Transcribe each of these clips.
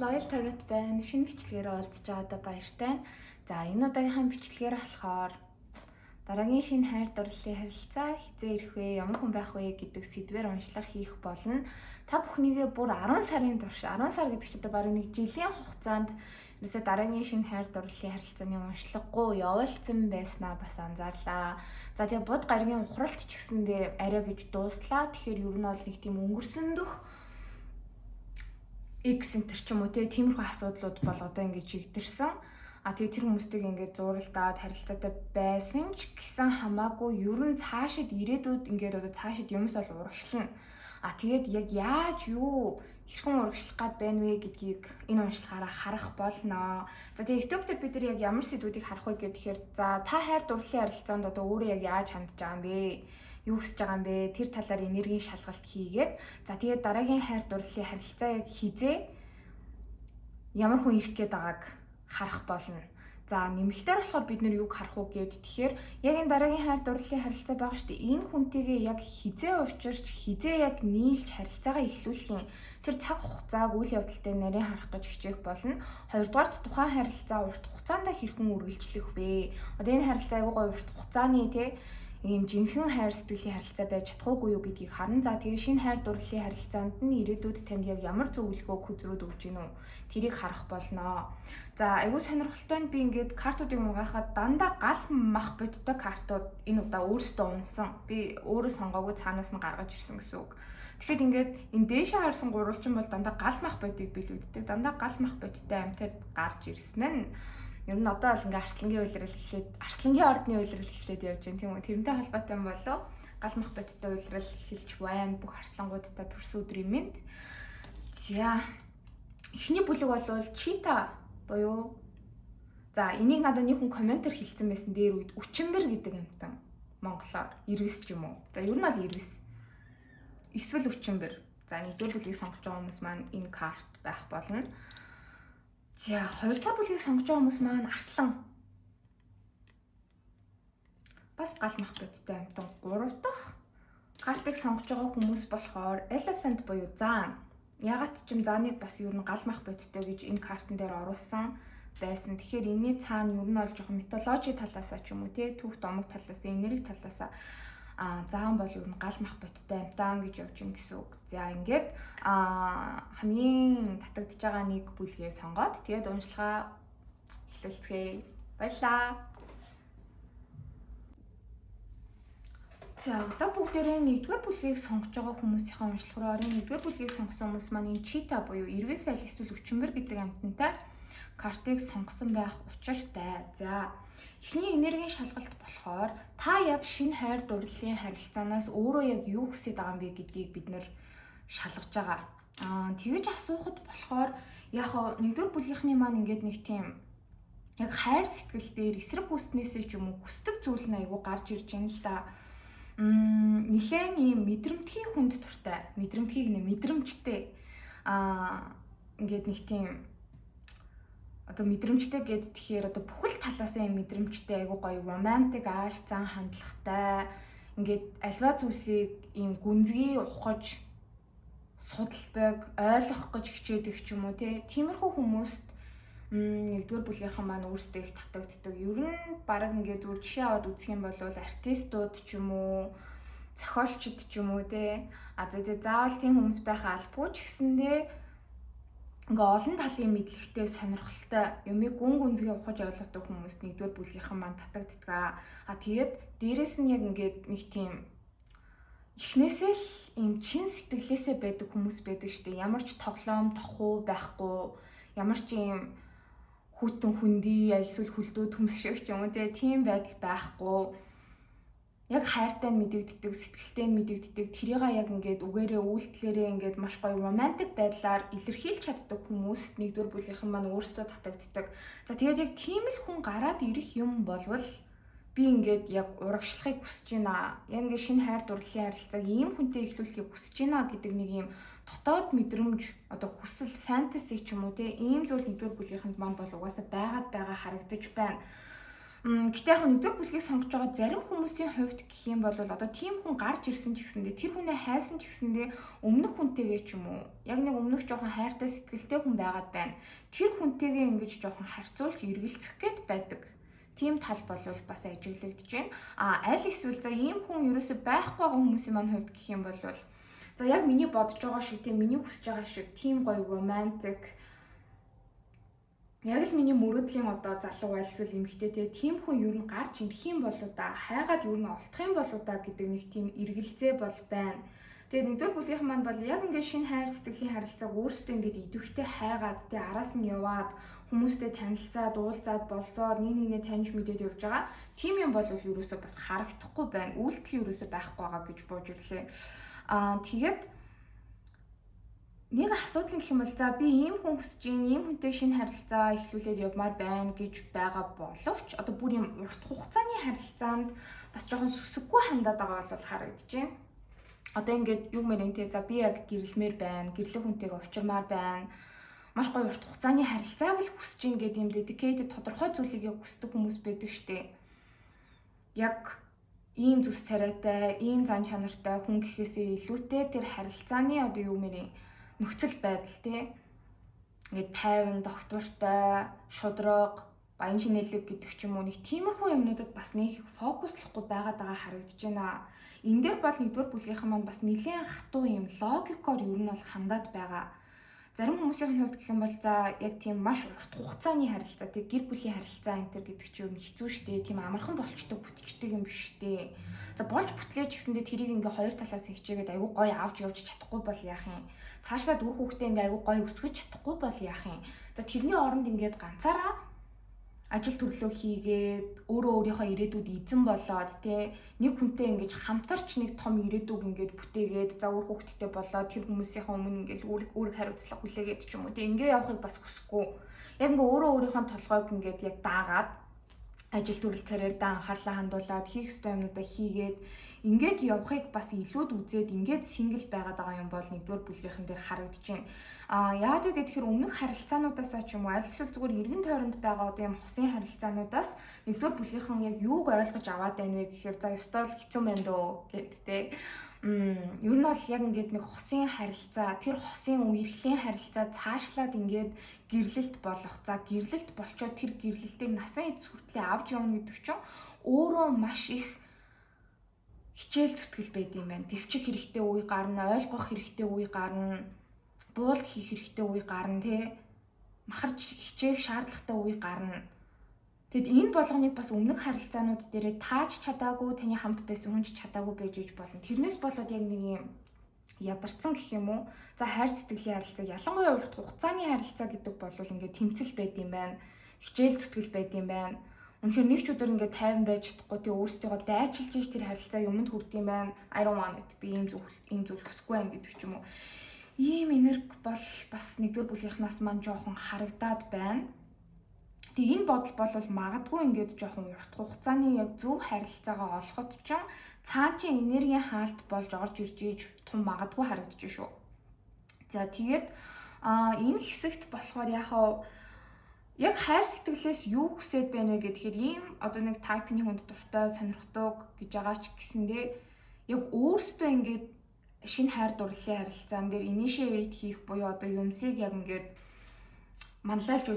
Loyal Tarot байна. Шинэ бичлэгээр уулзж байгаадаа баяртай. За энэ удаагийнхаа бичлэгээр болохоор дараагийн шинэ хайр дурлалын харилцаа хизээ ирэх вэ, ямар хүн байх вэ гэдэг сэдвээр уншлага хийх болно. Та бүхнийгээ бүр 10 сарын турш 10 сар гэдэг чинь бараг нэг жилийн хугацаанд ерөөсөө дараагийн шинэ хайр дурлалын харилцааны уншлагагүй явуулсан байснаа бас анзаарлаа. За тэгээ бод гаригийн ухралт ч гэсэндээ арай гэж дууслаа. Тэгэхээр ер нь бол нэг тийм өнгөрсөндөх X центр ч юм уу тиймэрхүү асуудлууд бол одоо ингэж игдэрсэн. Тэгээ тэр хүмүүстэйг ингээд зуралдаад харилцаатай байсан ч гэсэн хамаагүй ер нь цаашид ирээдүйд ингээд одоо цаашид юмс бол урагшлна. Тэгээд яг яаж юу хэрхэн урагшлах гад байна вэ гэдгийг энэ уншлагаараа харах болно. За тэгээ Этиопид бид нар яг ямар сэдвүүдийг харах вэ гэхээр за та хайр дурлалын харилцаанд одоо өөрөө яг яаж хандж байгаа юм бэ? Юу хийж байгаа юм бэ? Тэр талаар энергийн шалгалт хийгээд за тэгээд дараагийн хайр дурлалын харилцаа яг хизээ ямар хүн ирэх гээд байгааг харах болно. За нэмэлтээр болохоор бид нар юг харах уу гэвэл тэгэхээр яг энэ дараагийн хайр дурлалын харилцаа байгаа шүү дээ. Энэ хүнтэйгээ яг хизээ учирч хизээ яг нийлж харилцаагаа эхлүүлэхийн тэр цаг хугацааг үйл явдалтай нарийн харах гэж хичээх болно. Хоёрдугаарт тухайн харилцаа урт хугацаанд хэрхэн үргэлжлэх вэ? Одоо энэ харилцаа айгуу гоё урт хугацааны ийм жинхэнэ хайр сэтгэлийн харилцаа байж чадахгүй юу гэдгийг харна. За тэгээ шинэ хайр дурлалын харилцаанд нь ирээдүйд танд яг ямар зөвлөгөө хүзрүүд өгч гинүү тэрийг харах болно. За айгүй сонирхолтой нь би ингээд картуудыг угаахад дандаа гал мах бодтой картууд энэ удаа өөрсдөө унсан. Би өөрөө сонгоогүй цаанаас нь гаргаж ирсэн гэсэн үг. Тэгэхэд ингээд энэ дээшээ харсан гурвалжин бол дандаа гал мах бодыг билүүддэг. Дандаа гал мах бодтой амьтад гарч ирсэн нь ер нь одоо бол ингээ арслангийн үйлрэл эхлээд арслангийн ордны үйлрэл эхлээд явж байна тийм үү. Тэрнтэй холбоотой юм болов гал мах бодтой үйлрэл эхэлж байна. Бүх арслангуудтай төрсөн өдрийн мэнд. За эхний бүлэг бол чита буюу за энийг надад нэг хүн комментэр хэлсэн байсан дээр үед өчмбэр гэдэг амтан монголоор ирвэс ч юм уу. За ер нь бол ирвэс. Эсвэл өчмбэр. За нэгдүгээр бүлгийг сонгож байгаа хүмүүс маань энэ карт байх болно. За хоёрдугаар бүлгийг сонгож байгаа хүмүүс маань арслан. Бас гал мах бодтой амтан. Гурав дахь картыг сонгож байгаа хүмүүс болохоор elephant буюу заан. Ягаад ч юм зааныг бас ер нь гал мах бодтой гэж энэ картан дээр оруулсан байсан. Тэгэхээр энэний цаана ер нь бол жоохон митологи талаасаа ч юм уу түүх домог талаасаа энерги талаасаа заан бол ер нь гал мах бодтой амтан гэж явж гин гэсэн үг. За ингээд хамгийн татагдж байгаа нэг бүлгээ сонгоод тэгээд уншлагаа эхлүүлцгээе. Баярлаа. За одоо бүгдээрээ нэгдүгээр бүлгийг сонгож байгаа хүмүүсийнхээ уншлагаараа нэгдүгээр бүлгийг сонгосон хүмүүс маань энэ чита буюу ирвэс аль эсвэл өчмбөр гэдэг амтантай картыг сонгосон байх учиртай. За эхний энергийн шалгалт болохоор та яг шинэ хайр дурлалын харилцаанаас өөрөө яг юу хүсэж байгаа юм бэ гэдгийг бид нэр шалгаж байгаа. Тэгэж асуухад болохоор яг нэгдүгээр бүлгийнхний маань ингээд нэг тийм яг хайр сэтгэл дээр эсрэг хүснээсээ ч юм уу хүсдэг зүйл нь айгу гарч ирж байна л да. Нилээн ийм мэдрэмтгий хүнд туртай. Мэдрэмтгийг мэдрэмжтэй ингээд нэг тийм одоо мэдрэмжтэй гэд тэгэхээр одоо бүхэл талаасаа юм мэдрэмжтэй айгу гоё романтик ааш зан хандлагатай ингээд альва зүйлсийг ийм гүнзгий ухаж судалдаг, ойлгох гэж хичээдэг ч юм уу тиймэрхүү хүмүүст нэгдүгээр бүлгийнхэн маань өөрсдөө их татагддаг. Ер нь баг ингээд зүгээр жишээ аваад үзэх юм бол артистууд ч юм уу, зохиолчд ч юм уу заавал тийм хүмүүс байхаа албагүй ч гэсэндээ ингээ олон талын мэдлэгтэй сонирхолтой юмыг гүн гүнзгий ухаж ойлгодог хүмүүс нэгдүгээр бүлгийнхэн маань татагддаг. Тэгээд дээрэс нь яг ингээд нэг тийм эхнээсээ л ийм чин сэтгэлээсээ байдаг хүмүүс байдаг шүү дээ. Ямар ч тоглоом тохуу байхгүй, ямар ч ийм хүйтэн хүндий альсвал хүлдүүд хүмсшиг ч юм уу тийм байдал байхгүй. Яг хайртай нь мэдэгддэг, сэтгэлтэй нь мэдэгддэг. Тэрийг яг ингээд үгээрээ үйлдэлээрээ ингээд маш гоё романтик байдлаар илэрхийлж чаддаг хүмүүст нэгдүгээр бүлгийнхэн маань өөрсдөө татагддаг. За тэгээд яг тийм л хүн гараад ирэх юм болвол би ингээд яг урагшлахыг хүсэж байна. Яг ингээд шинэ хайр дурлалын харилцааг ийм хүнтэй эхлүүлэхийг хүсэж байна гэдэг нэг юм дотоод мэдрэмж одоо хүсэл фэнтези ч юм уу ийм зүйл нэгдүгээр бүлгийнхэнд маань бол угаасаа байгаа харагдаж байна. Гэтэ яг нэгдүгээр бүлгийг сонгож байгаа зарим хүмүүсийн хувьд гэх юм бол одоо тийм хүн гарч ирсэн ч гэсэндээ тэр хүнээ хайсан ч гэсэндээ өмнөх хүнтэйгээ ч юм уу яг нэг өмнөх жоохон хайртай сэтгэлтэй хүн байгаад байна. Тэр хүнтэйгээ ингэж жоохон харьцуулж эргэлзэх гээд байдаг. Тийм тал бол бас ажиглагдж байна. Аль эсвэл за ийм хүн ерөөсөй байхгүй байгаа хүмүүсийн маань хувьд гэх юм бол за яг миний бодож байгаа шиг тийм миний хүсэж байгаа шиг тийм гоё romantic яг л миний мөрөөдлийн одоо залуу альсвал эмэгтэй тийм хүн ер нь гарч ирэх юм болоо да хайгаад ер нь олдох юм болоо да гэдэг нэг тийм эргэлзээ бол байна. Тэгээд нэгдүгээр бүлгийнхэн маань бол яг ингээд шинэ хайр сэтгэлийн харилцааг өөрсдөө ингээд идэвхтэй хайгаад араас нь яваад хүмүүстэй танилцаад уулзаад болцоод нэг нэгээ таньж мэдээд явж байгаа. Тийм юм бол ерөөсөө бас харагдахгүй байна. Үйлдэл ерөөсөө байхгүй байгаа гэж бууж ирлээ. Тэгээд нэг асуудал гэх юм бол за би ийм хүн хүсэж ийн, ийм хүнтэй шинэ харилцаа эхлүүлээд явмаар байна гэж байгаа боловч одоо бүр юм урт хугацааны харилцаанд бас жоохон сүсэггүй хандаад байгаа бол харагдаж байна. Одоо ингээд юу мэрэн те за би яг гэрэлмээр байна, гэрлэх хүнтэйгээ уулзмаар байна. Маш гоё урт хугацааны харилцааг л хүсэж ийн гэдэг юм dedicated тодорхой зүйлийг хүсдэг хүмүүс байдаг штэ. Яг ийм зүс царайтай, ийм зан чанартай хүн гэхээсээ илүүтэй тэр харилцааны одоо юу мэрэн нөхцөл байдал тий ингээд тайван доктортой шудраг баян шинэлэг гэдэг ч юм уу нэг тиймэрхүү юмнуудад бас нэг фокуслохгүй байгаад байгаа харагдаж байна. Энэ дээр бол нэгдүгээр бүлгийнхэн маань бас нэлээд хатуу юм логикоор ер нь бол хандаад байгаа. Зарим хүмүүсийн хувьд гэх юм бол за яг тийм маш урт хугацааны харилцаа тий гэр бүлийн харилцаа энэ төр гэдэг чинь хэцүү шттэ тийм амархан болчдөг бүтчихдэг юм биш шттэ. За болж бүтлээж гэсэндээ тэрийг ингээ хоёр талаас хичээгээд айгүй гоё авч явж чадахгүй бол яах юм. Цаашлаад үр хүүхдээ ингээ айгүй гоё өсгөж чадахгүй бол яах юм. За тэрний оронд ингээд ганцаараа ажил төрлөө хийгээд өөрөө өөрийнхөө ирээдүйд эзэн болоод тий нэг хүнтэй ингэж хамтарч нэг том ирээдүг ингээд бүтээгээд за үр хүүхдтэй болоод тэр хүмүүсийнхээ өмнө ингээд үүрэг хариуцлага хүлээгээд ч юм уу тий ингээ явахыг бас хүсэхгүй. Яг ингээ өөрөө өөрийнхөө толгойг ингээд яг даагаад ажил төрөл карьердээ анхаарлаа хандуулад хийх ёстой юмнуудаа хийгээд ингээд явахыг бас илүүд үзээд ингээд сингл байгаад байгаа юм бол нэгдүгээр бүлгийнхэн дээр харагдаж байна. Яагаад вэ гэхээр өмнөх харилцаануудаас ч юм уу аль эсвэл зүгээр эргэн тойронд байгаа одоо юм хосын харилцаануудаас нэгдүгээр бүлгийнхэн яг юуг ойлгож аваад байна вэ гэхээр за ёстой л хэцүү байна дөө гэдтэй. Ер нь бол яг ингээд нэг хосын харилцаа, тэр хосын үерхлийн харилцаа цаашлаад ингээд гэрлэлт болох. За гэрлэлт болчоод тэр гэрлэлтийг насан эцэс хүртэл авч явна гэдэг чинь өөрөө маш их хичээл зүтгэл байд юм байна. Дэвчих хэрэгтэй үе гарна, ойлгох хэрэгтэй үе гарна, буулт хийх хэрэгтэй үе гарна тий. Махарч хичээх шаардлагатай үе гарна. Тэгэд энэ болгоныг бас өмнөх харилцаанууд дээрээ тааж чадаагүй, таны хамт байсан хүн ч чадаагүй байж иж болно. Тэрнээс болоод яг нэг юм ядарсан гэх юм уу? За хайр сэтгэлийн харилцаа ялангуяа урт хугацааны харилцаа гэдэг бол ингээд тэмцэл байд юм байна. Хичээл зүтгэл байд юм байна. Үнэхээр нэг ч өдөр ингээд тайван байж чадахгүй тий өөрсдийгөө дайчилж иж тэр харилцаа юмд хүрд юм байна. I don't want it. Би ийм зүйл хүсэхгүй байх гэдэг ч юм уу. Ийм энерги бол бас нэгдүгээр бүлгийнхнаас маань жоохон харагдаад байна. Тэгээ энэ бодол бол магадгүй ингээд жоохон урт хугацааны яг зөв харилцаагаа олоход ч цаана чи энергийн хаалт болж орж ирж иж тун магадгүй харагдаж шүү. За тэгээд энэ хэсэгт болохоор яг хайр сэтгэлээс юу хүсэж байна вэ гэхээр ийм одоо нэг тайпны хүнд дуртай сонирхдог гэж байгаа ч гэсэндээ яг өөрсдөө ингээд шинэ хайр дурлалын харилцаан дээр initiate хийх буюу одоо юмсыг яг ингээд манлайлж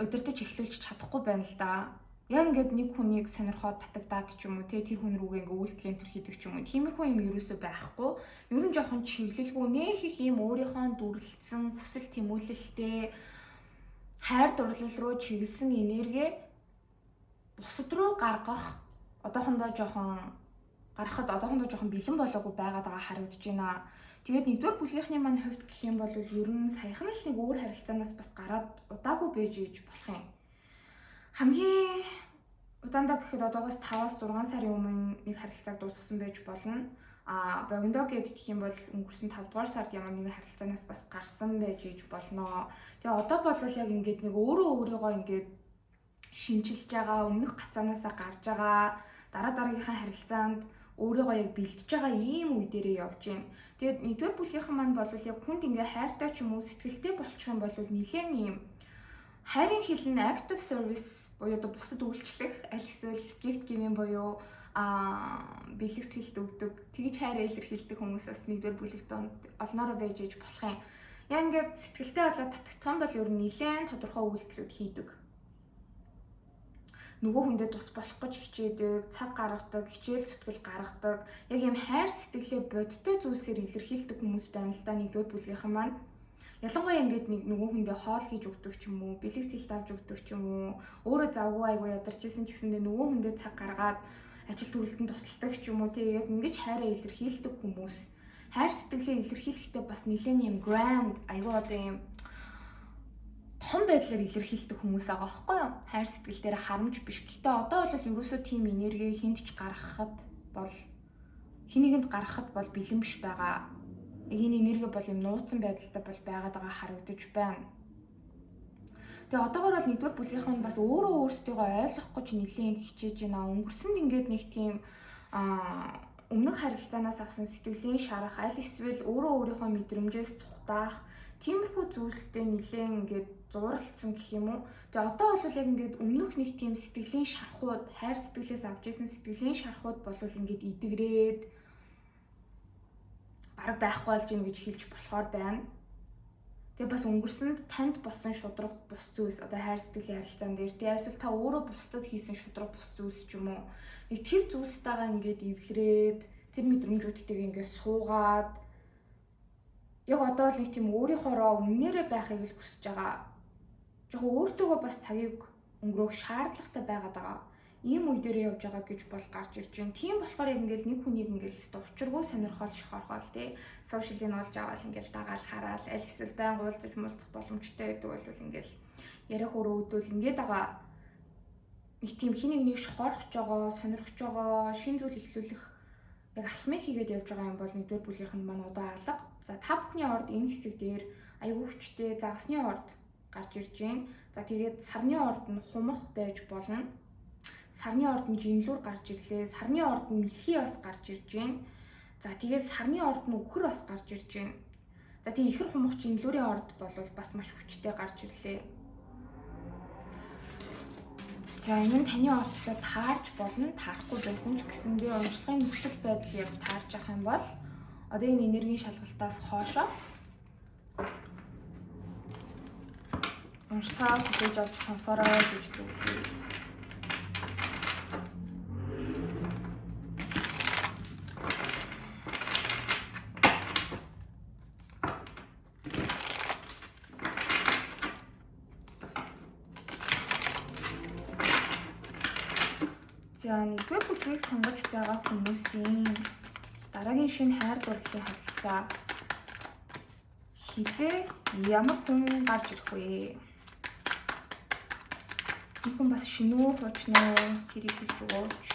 удирдах эхлүүлж чадахгүй байна л да. Яг ингээд нэг хүнийг сонирхоод татагдаад ч юм уу тэр хүн рүүгээ ингээд үйлдэлийн төр хийдэг ч юм уу. Тиймэрхүү юм ерөөсөө байхгүй. Ер нь жоохон чиглэлгүй нэх их юм өөрийнхөө дүрлэлсэн хүсэл тэмүүлэлтэй хайр дурлал руу чиглэсэн энерги бусад руу гаргахад одоохондоо жоохон бэлэн болоогүй байгаад байгаа харагдаж байна. Тэгээд нэгдүгээр бүлгийнхний маань хувьд гэх юм бол ер нь саяхан л нэг өөр харилцаанаас бас гараад удаагүй байж иж болох юм. Хамгийн удаандаа гэхэд одоогоос 5-6 сарын өмнө нэг харилцааг дуусгасан байж болно. Богиндоо гэдэг юм бол өнгөрсөн 5 дугаар сард ямар нэгэн харилцаанаас бас гарсан байж иж болно. Тэгээ одоо бол яг ингээд нэг өөрийгөө ингээд шинжилж байгаа, өмнөх гацаанаасаа гарч байгаа, дараагийнхаа харилцаанд өөрийгөө яг бэлтэж байгаа ийм үе дээрээ явж байна. Тэгээд нэгдүгээр бүлгийнхэн маань бол яг хүнд ингээ хайртай ч юм уу сэтгэлтэй болчих юм бол нэлээд ийм Хайрын хэл нь active service буюу одоо бусдад үйлчлэх, аль эсвэл gift giving буюу бэлгэсэлт өгдөг, тэгж хайраа илэрхийлдэг хүмүүс бас нэгдүгээр бүлэгт олноороо байж иж болох юм. Яг ингээд сэтгэлтэй болоод татагдах юм бол ер нь нэлээд тодорхой үйлдэлүүд хийдэг. Нөгөө хүндээ тус болох гэж хичээдэг, цаг гаргадаг, хичээл зүтгэл гаргадаг, яг юм хайр сэтгэлээ бодтой зүйлсээр илэрхийлдэг хүмүүс байна л да нэгдүгээр бүлгийнхэн маань. Ялангуяа ингээд нэг нөгөө хүндээ хоол хийж өгдөг ч юм уу, бэлгэсэлт авч өгдөг ч юм уу, өөрөө завгүй айгу ядарч исэн ч гэсэндээ нөгөө хүндээ цаг гаргаад ажил төрөлтөнд тусалдаг ч юм уу, тэг яг ингэж хайраа илэрхийлдэг хүмүүс. Хайр сэтгэлээ илэрхийлэхдээ бас нэлээд юм grand, айгу одоо юм том байдлаар илэрхийлдэг хүмүүс байгаа байхгүй юу? Хайр сэтгэл дээр харамж биш. Гэхдээ одоо бол ерөөсөө тийм энерги хүнд ч гаргахад бол хинийгэнд гаргахад бол бэлэн биш байгаа. Энэ энерги бол юм нууцсан байдалтай бол байгаад байгаа харагдаж байна. Тэгээ одоогоор бол нэгдүгээр бүлгийнхэн бас өөрөө өөрсдийгөө ойлгох гэж нэлээд хичээж байна. Өнгөрсөнд ингээд нэг тийм өмнөх харилцаанаас авсан сэтгэлийн шарах, аль эсвэл өөрөө өөрийнхөө мэдрэмжээс цухтаах, тиймэрхүү зүйлстэй нэлээд ингээд зууралцсан гэх юм уу. Тэгээ одоо бол яг ингээд өмнөх нэг тийм сэтгэлийн шархууд, хайр сэтгэлээс авч исэн сэтгэлийн шархууд бол ингээд идэгрээд бараг байхгүй болж ийн гэж хэлж болохоор байна. Тэгээ бас өнгөрсөнд танд босон шудраг бус зүйлс одоо хайр сэтгэлийн харилцаан дээр тэгээ эсвэл та өөрөө бусдад хийсэн шудраг бус зүйлс ч юм уу нэг тэр зүйлстэйгээ ингээд эвлэрээд тэр мэдрэмжүүдтэйгээ ингээд суугаад яг одоо л нэг тийм өөрийнхоороо үннээрээ байхыг л хүсэж байгаа. Жохоо өөртөөгөө бас цагийг өнгөрөөх шаардлагатай байгаад байгаа. Ийм үе дээр явж байгаа гэж бол гарч ирж байна. Тийм болохоор яг ингээд нэг хүнийг ингээд хэвээр учиргүй сонирхол шохорхол тий сошиалын олж аваад ингээд дагаал хараад аль эсвэл байн уулзаж муулзах боломжтой байдаг бол ингээд ярих өрөөдөл ингээд байгаа. Нэг тийм хин нэг шохорхож байгаа, сонирхож байгаа, шин зүйл ихлүүлэх яг алхмыг хийгээд явж байгаа юм бол нэгдүгээр бүлгийнхэн маань удаа алга. За та бүхний орд энэ хэсэг дээр аягүй хүчтэй загасны орд гарч ирж байна. За тэгээд сарны орд нь хумах байж болно. Сарны орд нь жинлүүр гарч ирлээ. Сарны орд нь мэлхий бас гарч ирж байна. За тэгээд сарны орд нь үхэр бас гарч ирж байна. За тэгээд ихэр хумах жинлүүрийн орд бол бас маш хүчтэй гарч ирлээ. За энэ нь таны ордтой таарч болно. Таарахгүй байсан ч гэсэндээ уншлагын нөхцөл байдал яг таарч авах юм бол одоо энэ энергийн шалгалтаас хоошоо уншлага хүлээж авч сонсороо гэж зөвлөе. За нэгдүгээр бүлгийг сонгож байгаа хүмүүсийн дараагийн шинэ хайр дурлалын харилцаа хизээ ямар хүн гарч ирэх вэ? Энэ хүн бас шинүү хуучнаа тэрийг хэлж өгөөч.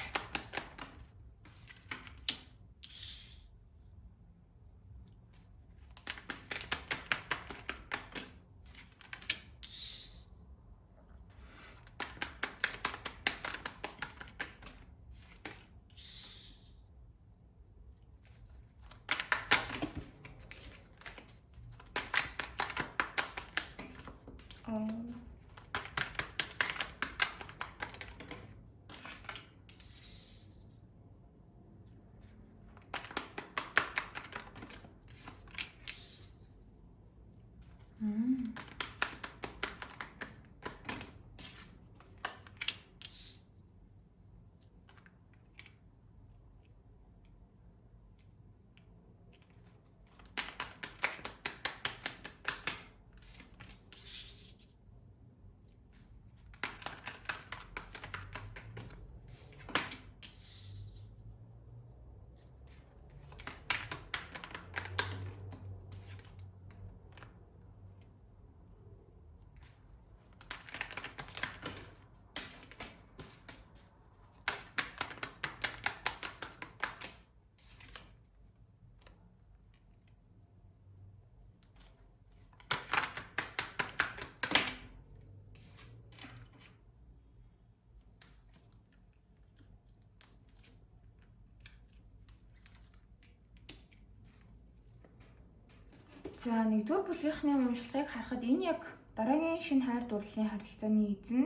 За нэгдүгээр бүлгийнхний уншлагыг харахад энэ яг дараагийн шинэ хайр дурлалын харилцааны эзэн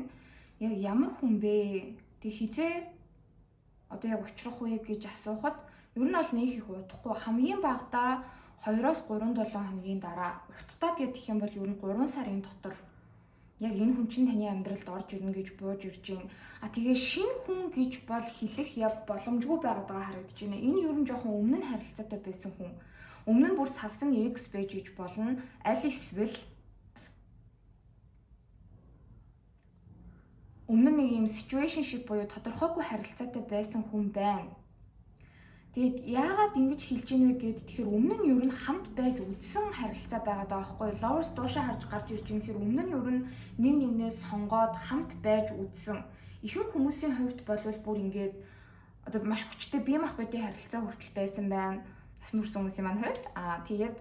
яг ямар хүн бэ? Тэг хизээ одоо яг учрах вэ гэж асуухад ер нь бол нэг их удахгүй хамгийн багадаа 2-3-7 хоногийн дараа урттаа гэх юм бол ер нь 3 сарын дотор яг энэ хүн чинь таны амьдралд орж ирнэ гэж бууж ирж байна. Тэгээ шинэ хүн гэж бол хэлэх яг боломжгүй байгаадаа харагдаж байна. Энэ ер нь жоохон өмнө нь харилцаатай байсан хүн. Өмнө нь бүр салсан X байж иж болно. Аль эсвэл өмнө нь нэг юм situationship буюу тодорхойгүй харилцаатай байсан хүн байна. Тэгэд яагаад ингэж хэлж ийн вэ гэд тэгэхээр өмнө нь ер нь хамт байж үзсэн харилцаа байгаа даа байхгүй. Lovers дуушаа харж гарч ирж байгаа гэхээр өмнө нь ер нь нэг нэгнээс сонгоод хамт байж үзсэн. Ихэнх хүмүүсийн хувьд болвол бүр ингээд одоо маш хүчтэй бие махбодын харилцаа хүртэл байсан байна. Бас нүрсэн хүмүүсийн маань хувьд тэгээд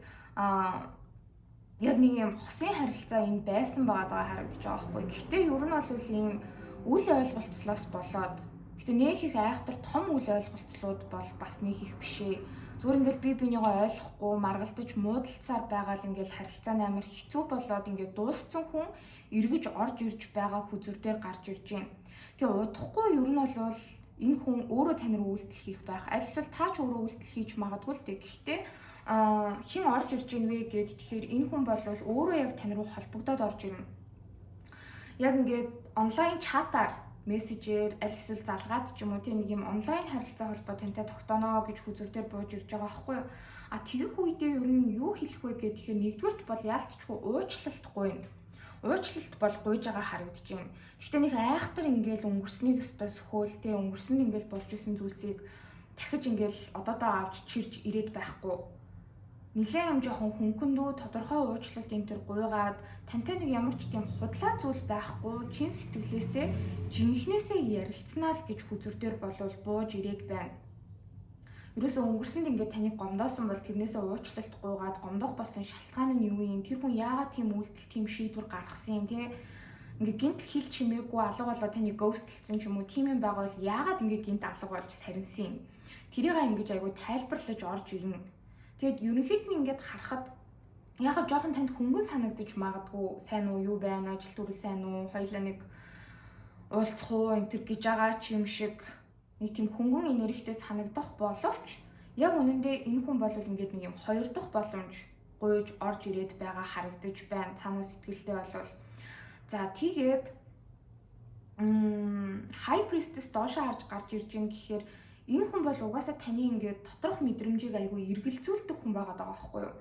яг нэг юм хосын харилцаа энд байсан байгаа харагдаж байгаа байхгүй. Гэхдээ ер нь бол ийм үл ойлголцлоос болоод гэтэ нэг их айхтар том үл ойлголцлууд бол бас нэг их бишээ. Зүгээр ингээд би бинийгөө ойлгохгүй маргалдаж муудалцаар байгаа л ингээд харилцааны амар хэцүү болоод ингээд дууссан хүн эргэж орж ирж байгаа хүзүр дээр гарч ирж байна. Тэгээ удахгүй ер нь бол энэ хүн өөрөө тань руу үйлдэл хийх байх. Аль эсвэл та ч өөрөө үйлдэл хийж магадгүй л дээ. Гэхдээ хэн орж ирж ийн вэ гэд тэгэхээр энэ хүн бол өөрөө яг тань руу холбогдоод орж ирнэ. Яг ингээд онлайн чатаар мессежээр аль эсвэл залгаад ч юм уу тийм нэг юм онлайн харилцаа холбоо тантай тогтооно гэж хүзүр дээр бууж ирж байгаа байхгүй юу? Тэгэх үедээ ер нь юу хэлэх вэ гэхээр нэгдүгürt бол яалтчгүй уучлалтгүй юм. Уучлалт бол гуйж байгаа харагдаж байна. Гэхдээ нэг айхтар ингээл өнгөрснийг өстой сөхөөлтэй өнгөрсөнд ингээл болж исэн зүйлсийг дахиж ингээл одоодоо авч чирж ирээд байхгүй. Нилээн юм жоохон хөнгөндөө тодорхой уучлалт энэ төр гуйгаад тантай нэг ямар ч тийм худлаа зүйл байхгүй чин сэтгэлээсээ жинхнээсээ ярилцсанаа л гэж хүзүр дээр болвол бууж ирээд байна. Ерөөсөө өнгөрсөнд ингээд таныг гомдоосон бол тэрнээсээ уучлалт гуйгаад гомдох болсон шалтгаан нь юу юм? Тэр хүн яагаад тийм үйлдэл тийм шийдвэр гаргасан юм те? Ингээд гинт хил чимээгүй алга болоод таныг гhousтлцсан ч юм уу тийм юм байгаа бол яагаад ингээд гинт алга болж сарнсан юм? Тэрийг ингэж айгүй тайлбарлаж орж ирнэ. Тэгэд ерөнхийд нь ингээд харахад яг жоохон танд хөнгөн санагдаж магадгүй сайн уу юу байна ажил төрөл сайн уу хоёлаа нэг уулзах уу энэ төр гэж байгаа ч юм шиг нэг тийм хөнгөн энергитэй санагдах боловч яг үнэндээ энэ хүн бол ингээд нэг юм хоёр дахь боломж гуйж орж ирээд байгаа харагдаж байна цаанаа сэтгэлдээ болвол за тэгээд high priestess доошоо харж гарч ирж байгаа гэхээр энэ хүн бол угаасаа таны ингээд доторх мэдрэмжийг айгүй эргэлзүүлдэг хүн байгаа даа байхгүй юу?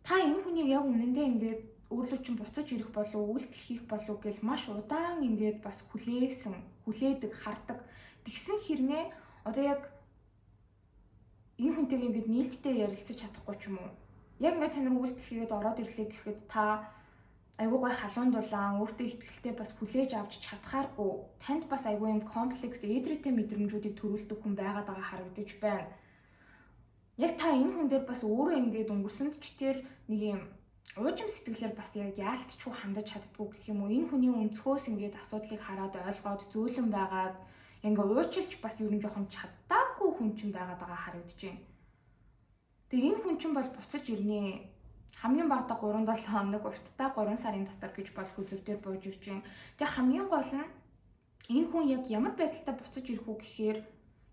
Та энэ хүнийг яг үнэндээ ингээд өөрлөө чинь буцаж ирэх болов үйлдэл хийх болов гэл маш удаан ингээд бас хүлээдэг, хардаг. Тэгсэн хэрнээ одоо яг энэ хүнтэйгээ ингээд нээлттэй ярилцаж чадахгүй ч юм уу? Яг ингээд тань руу үйлдэл хийгээд ороод ирлээ гэхэд та айгүй гой халуун дулаан өөртөө ихтгэлтэй бас хүлээж авч чадхааргүй танд бас айгүй юм комплекс эдрэтэ мэдрэмжүүдийг төрүүлдэг хүн байгаад байгаа харагдаж байна. Яг та энэ хүн дээр бас өөрөө ингээд өнгөрсөнд ч тэр нэг юм уужим сэтгэлээр бас яг яалтчгүй хандаж чаддгүй гэх юм уу энэ хүний өнцгөөс ингээд асуудлыг хараад ойлгоод зөөлөн байгаад ингээд уучлж бас ер нь жоохон чаддаггүй хүн чинь байгаад байгаа харагдаж байна. Тэгээ энэ хүн чинь бол буцаж ирнэ. Хамгийн багадаа 3-7 хоног урттаа 3 сарын дотор гэж бол хүзүр дээр бууж ирж байна. Тэгээ хамгийн гол нь энэ хүн яг ямар байдалтай буцаж ирэх үү гэхээр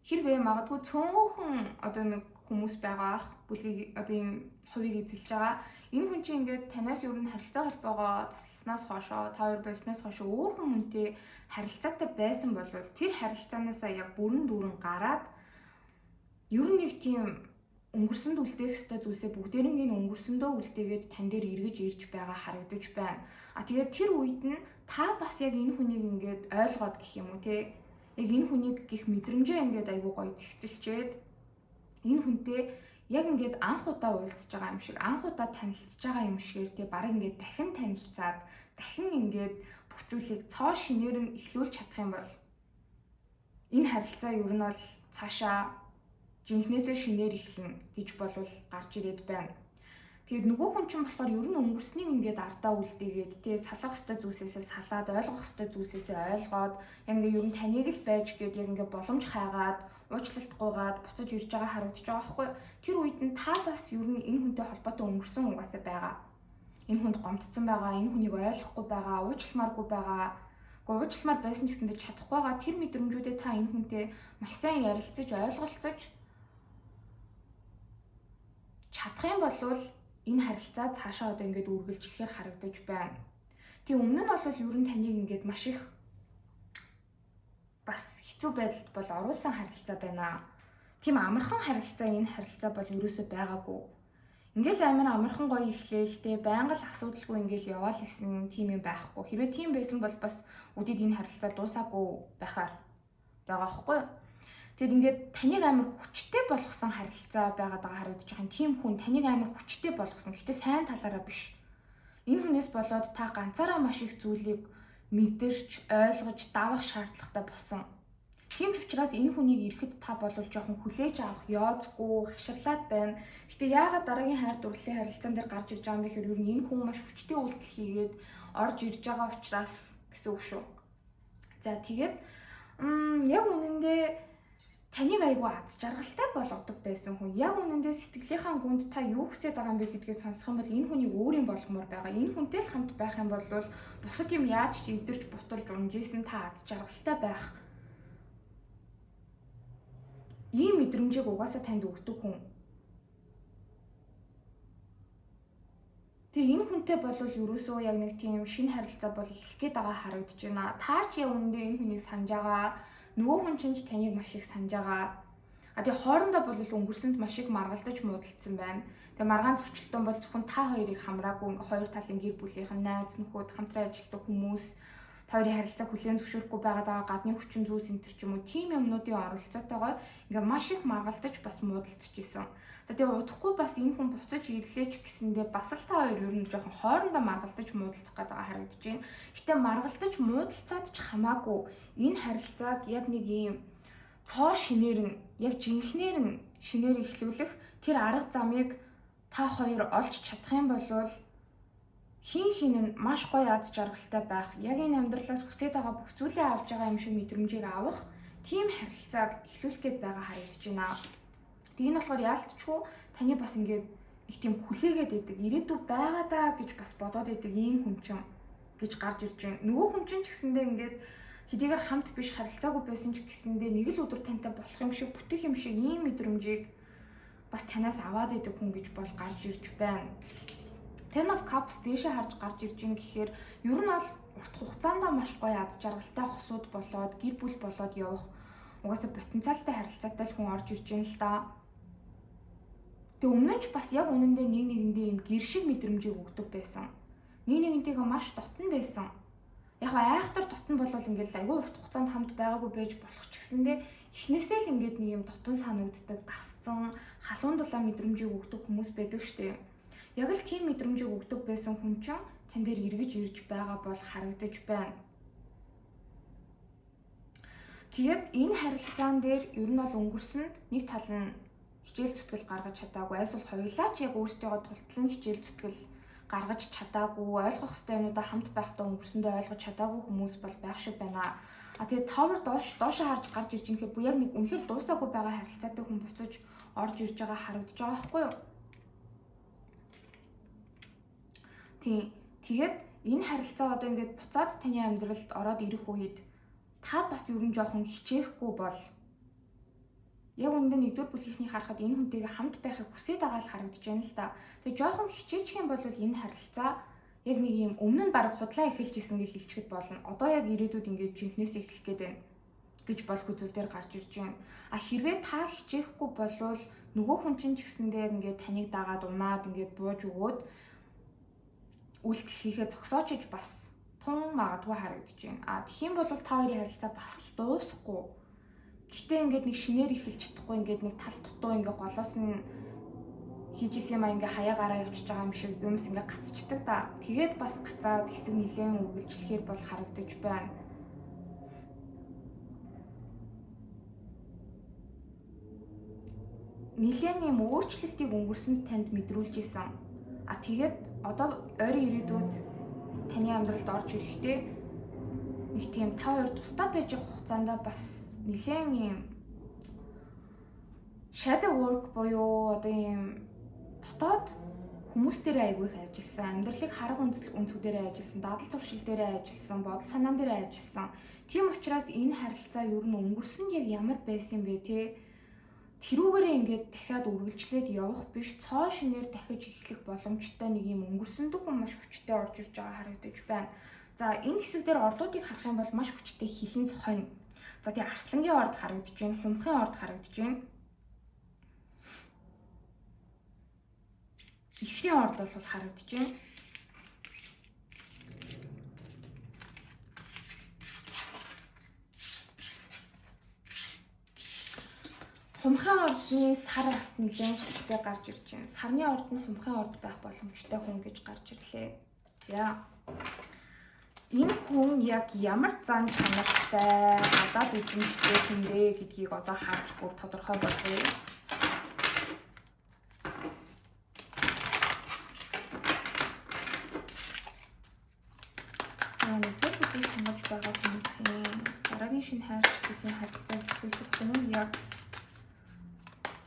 хэрвээ магадгүй цөөхөн одоо нэг хүмүүс байгаа ах бүлгийг одоо юм хувийг эзэлж байгаа. Энэ хүн чинь ингээд танаас ер нь харилцаа холбоогоо тасласнаас хойшоо та хоёр байснаас хойшоо өөр хүмүүнтэй харилцаатай байсан бол тэр харилцаанаасаа яг бүрэн дүүрэн гараад ер нь нэг тийм өнгөрсөнд үлдээх ёстой зүйлсээ бүгдээрийн өнгөрсөндөө үлдээгээд тань дээр эргэж ирж байгаа харагдаж байна. Тэгээд тэр үед нь та бас яг энэ хүнийг ингээд ойлгоод гэх юм уу те. Яг энэ хүнийг гих мэдрэмжээ ингээд айгуу гоё зэгцэлчээд энэ хүнтэй яг ингээд анх удаа уулзж байгаа юм шиг, анх удаа танилцж байгаа юм шигээр те бараг ингээд дахин танилцаад, дахин ингээд бүх зүйлийг цоо шинээр нь эхлүүлж чадах юм бол энэ харилцаа ер нь бол цаашаа жинхнээсээ шинээр эхлэн гэж болвол гарч ирээд байна. Тэгээд нөгөө хүн чинь болохоор ер нь өнгөрснийг ингээд ардаа үлдээгээд тэгээ салах ёстой зүйлсээсээ салаад ойлгох ёстой зүйлсээсээ ойлгоод яг ингээд ер нь таныг л байж гээд яг ингээд боломж хайгаад уучлалтгүйгээд буцаж ирж байгаа харагдаж байгаа байхгүй. Тэр үед нь та бас ер нь энэ хүнтэй холбоотой өнгөрсөн угаасаа байгаа. Энэ хүнд гомдсон байгаа, энэ хүнийг ойлгохгүй байгаа, уучлмааргүй байгаа. Уучлмаар байсан ч гэсэндээ чадахгүй байгаа. Тэр мэдрэмжүүдэд та энэ хүнтэй маш сайн ярилцаж, ойлголцож чадах юм бол энэ харилцаа цаашаа одоо ингээд үргэлжлэхээр харагдаж байна. Тэгээ өмнө нь бол ер нь таныг ингээд маш их бас хэцүү байдалд бол оруулсан харилцаа байна. Тийм амархан харилцаа энэ харилцаа бол ерөөсөө байгаагүй. Ингээл амархан гоё ихлээлтэй байнга л асуудалгүй ингээл яваал гэсэн тийм юм байхгүй. Хэрвээ тийм байсан бол бас үдэд энэ харилцаа дуусаагүй байхаар байгаа байхгүй. Тэгэд ингээд таныг амар хүчтэй болгосон харилцаа байгаад байгаа харагдаж байгаа. Тийм хүн таныг амар хүчтэй болгосон. Гэхдээ сайн талаараа биш. Энэ хүнээс болоод та ганцаараа маш их зүйлийг мэдэрч, ойлгож, давах шаардлагатай болсон. Тийм ч учраас энэ хүнийг ирэхэд та болвол жоохон хүлээж авах ёозгүй, хаширлаад байна. Гэтэ яагаад дараагийн хайр дурлалын харилцаан дээр гарч ирж байгаа юм бэ гэхээр ер нь энэ хүн маш хүчтэй үйлдэл хийгээд орж ирж байгаа учраас гэсэн үг шүү. За тэгээд яг үнэндээ таныг айгүй аз жаргалтай болгодог байсан хүн. Яг үнэндээ сэтгэлийнхаа гүнд та юу хүсэж байгаа юм бэ гэдгийг сонсох юм бол энэ хүнийг өөрийн болгомоор байгаа. Энэ хүнтэй л хамт байх юм бол бусад юм яаж эвдэрч бутарж унжсэн та аз жаргалтай байх. Ийм мэдрэмжийг угаасаа танд өгдөг хүн. Тэгээ энэ хүнтэй болвол ерөөсөө яг нэг тийм шинэ харилцаа бол эхлэх гээд байгаа харагдаж байна. Та ч яг үнэндээ энэ хүнийг санаж байгаа. Нөгөө хүн чинь таныг маш их санаж байгаа. Тэгээ хоорондоо бол өнгөрсөнд маш их маргалдаж муудалцсан байна. Тэгээ маргаан зөрчилдөөн бол зөвхөн та хоёрыг хамраагүй ингээ хоёр талын гэр бүлийнхэн, найз нөхөд, хамтран ажилладаг хүмүүс, хоёрын харилцааг хүлээн зөвшөөрөхгүй байгаа гадны хүчин зүйлс энэ төр ч юм уу тийм юмнуудын оролцоотойгоор ингээ маш их маргалдаж бас муудалцж исэн. За тэгээ удахгүй бас энэ хүн буцаж ирлээч гэсэндээ бас л та хоёр ер нь жоохон хоорондоо маргалдаж муудалцах гэдэг харагдаж байна. Гэтэ маргалдаж муудалцаад ч хамаагүй энэ харилцааг яг нэг юм цоо шинээр нь яг жинхнээр нь шинээр эхлүүлэх тэр арга замыг та хоёр олж чадах юм бол хин нь маш гоё аз жаргалтай байх. Яг энэ амьдралаас хүсэж байгаа бүх зүйлээ авч байгаа юм шиг мэдрэмжийг авах тийм харилцааг эхлүүлэх гээд байгаа харагдаж байна. Тэгээ энэ болохоор яалтчгүй таны бас ингээд их тийм хүлээгээд идэг ирээдүй байгаа даа гэж бас бодоод идэг ийм хүн чинь гэж гарч ирж байна. Нөгөө хүн чинь ч гэсэндээ ингээд хэдийгээр хамт биш харилцаагүй байсан ч гэсэндээ нэг л өдөр тантай болох юм шиг бүтэх юм шиг ийм мэдрэмжийг бас танаас аваад идэг хүн гэж бол гарч ирж байна. Ten of Cups дээшээ харж гарч ирж байна гэхээр ер нь бол урт хугацаанд маш гоё аз жаргалтай хосууд болоод гэр бүл болоод явах угаасаа потенциалтай харилцаатай хүн орж ирж байна л да. Тэг өмнө нь ч бас яг үнэндээ нэг нэгэндээ юм гэр шиг мэдрэмжийг өгдөг байсан. Нэг нэгнтэйгээ маш дотн байсан. Яг айхтар дотн болвол ингээд айгүй урт хугацаанд хамт байгаагүй байж болох ч гэсэндээ эхнээсээ л ингээд нэг юм дотн санагддаг, дасцсан, халуун дулаан мэдрэмжийг өгдөг хүмүүс байдаг штеп. Яг л тийм мэдрэмжийг өгдөг байсан хүн чинь тань дээр эргэж ирж байгаа бол харагдаж байна. Тэгээд энэ харилцаан дээр ер нь бол өнгөрсөнд нэг тал нь хичээл зүтгэл гаргаж чадаагүй, эсвэл хоёулаа ч яг өөрсдөө тултлан хичээл зүтгэл гаргаж чадаагүй, ойлгох ёстой юмудаа хамт байхдаа өнгөрсөндөө ойлгож чадаагүй хүмүүс бол байх шиг байна. Тэгээд тавар доошоо харж гарч ирж байгаа хэрэг бүр яг нэг үнэхээр дуусаагүй байгаа харилцаатай хүн буцаж орж ирж байгаа харагдаж байгаа байхгүй юу? Тэгээд энэ харилцаа одоо ингээд буцаад таны амьдралд ороод ирэх үед та бас ер нь жоохон хичээхгүй бол яг үндэ нэгдүгээр бүлгийнхний харахад энэ хүнтэйгээ хамт байхыг хүсэж байгаа л харагдаж байна л да. Тэгээ жоохон хичээчих юм бол энэ харилцаа яг нэг юм өмнө нь баг худлаа эхэлж исэн гэж хэлчихэд болно. Одоо яг ирээдүйд ингээд жинхнээс эхлэх гээд байна гэж бол хүзүүр дээр гарч ирж байна. А хэрвээ та хичээхгүй болвол нөгөө хүн чинь ч гэсэндээ ингээд таныг дагаад унаад ингээд бууж өгөөд үйлдэл хийхээ зогсоочж бас тун магадгүй харагдаж байна. А тэгэх юм бол та хоёрын харилцаа бас л дуусахгүй. Гэхдээ ингээд нэг шинээр эхэлж чадахгүй ингээд нэг тал дутуу ингээд голоос нь хийжсэн юм ингээд хаяагаараа явчихж байгаа юм шиг юмс ингээд гацчдаг та. Тэгээд бас гацаад хэсэг нилээн үргэлжлэхээр бол харагдаж байна. Нилээн юм өөрчлөлтийг өнгөрсөнд танд мэдрүүлж исэн. А тэгээд одоо ойрын ирээдүйд таны амьдралд орж ирэхдээ нэг тийм та хоёр тусдаа байж явах хугацаанд бас нэлээд юм shadow work буюу одоо ийм дотоод хүмүүс дээр айгүй их ажилласан, амьдралыг харах өнцөг дээр ажилласан, дадал зуршил дээр ажилласан, бодол санаан дээр ажилласан. Тийм учраас энэ харилцаа ер нь өнгөрсөнд яг ямар байсан бэ те? Тэрүүгээрээ ингээд дахиад үргэлжлээд явах биш, цоо шинээр дахиж эхлэх боломжтой нэг юм өнгөрсөнд хүн маш хүчтэй орж ирж байгаа харагдаж байна. За энэ хэсэг дээр ордуудыг харах юм бол маш хүчтэй хилэн цохино. За тий арслангийн орд харагдаж байна, хумхын орд харагдаж байна. Ихний орд бол харагдаж байна. Хумхын ордны сар бас нэлээд хүчтэй гарч ирж байна. Сарны орд нь хумхын орд байх боломжтой хүн гэж гарч ирлээ. За. Энэ хүн яг ямар зан чанартай, гадаад үзмжтэй хүн бэ гэдгийг одоо харж бүр тодорхой болгоё. За, нэгдүгээр бүхий сонгож байгаа хүмүүсийн дараагийн шинэ хайрцагтын харилцааг эхлүүлэх хүн яг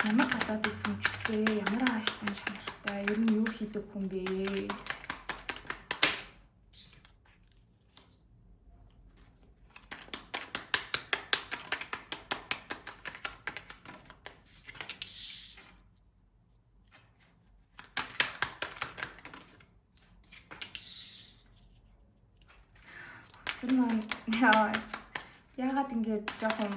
ямар гадаад үзмжтэй, ямар ааш зан чанартай, ер нь юу хийдэг хүн бэ? Яагаад ингэж жоохон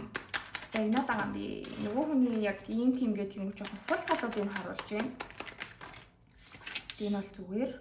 загнаад байгаа юм бэ? Нөгөө хүний яг ийм тийм гэдэг юм жоохон сул талуудыг харуулж байна. Энэ бол зүгээр.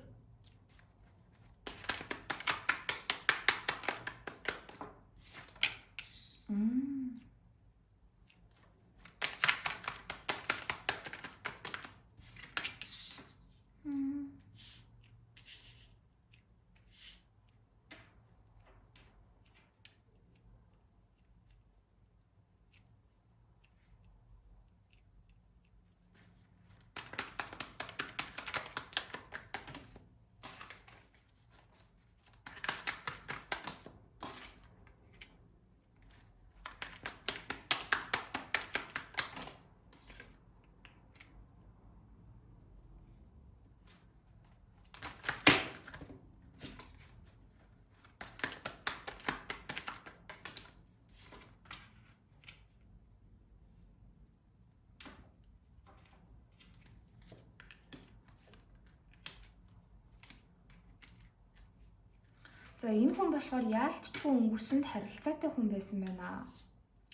За энэ хүн болохоор яалтчгүй өнгөрсөнд харилцаатай хүн байсан байна.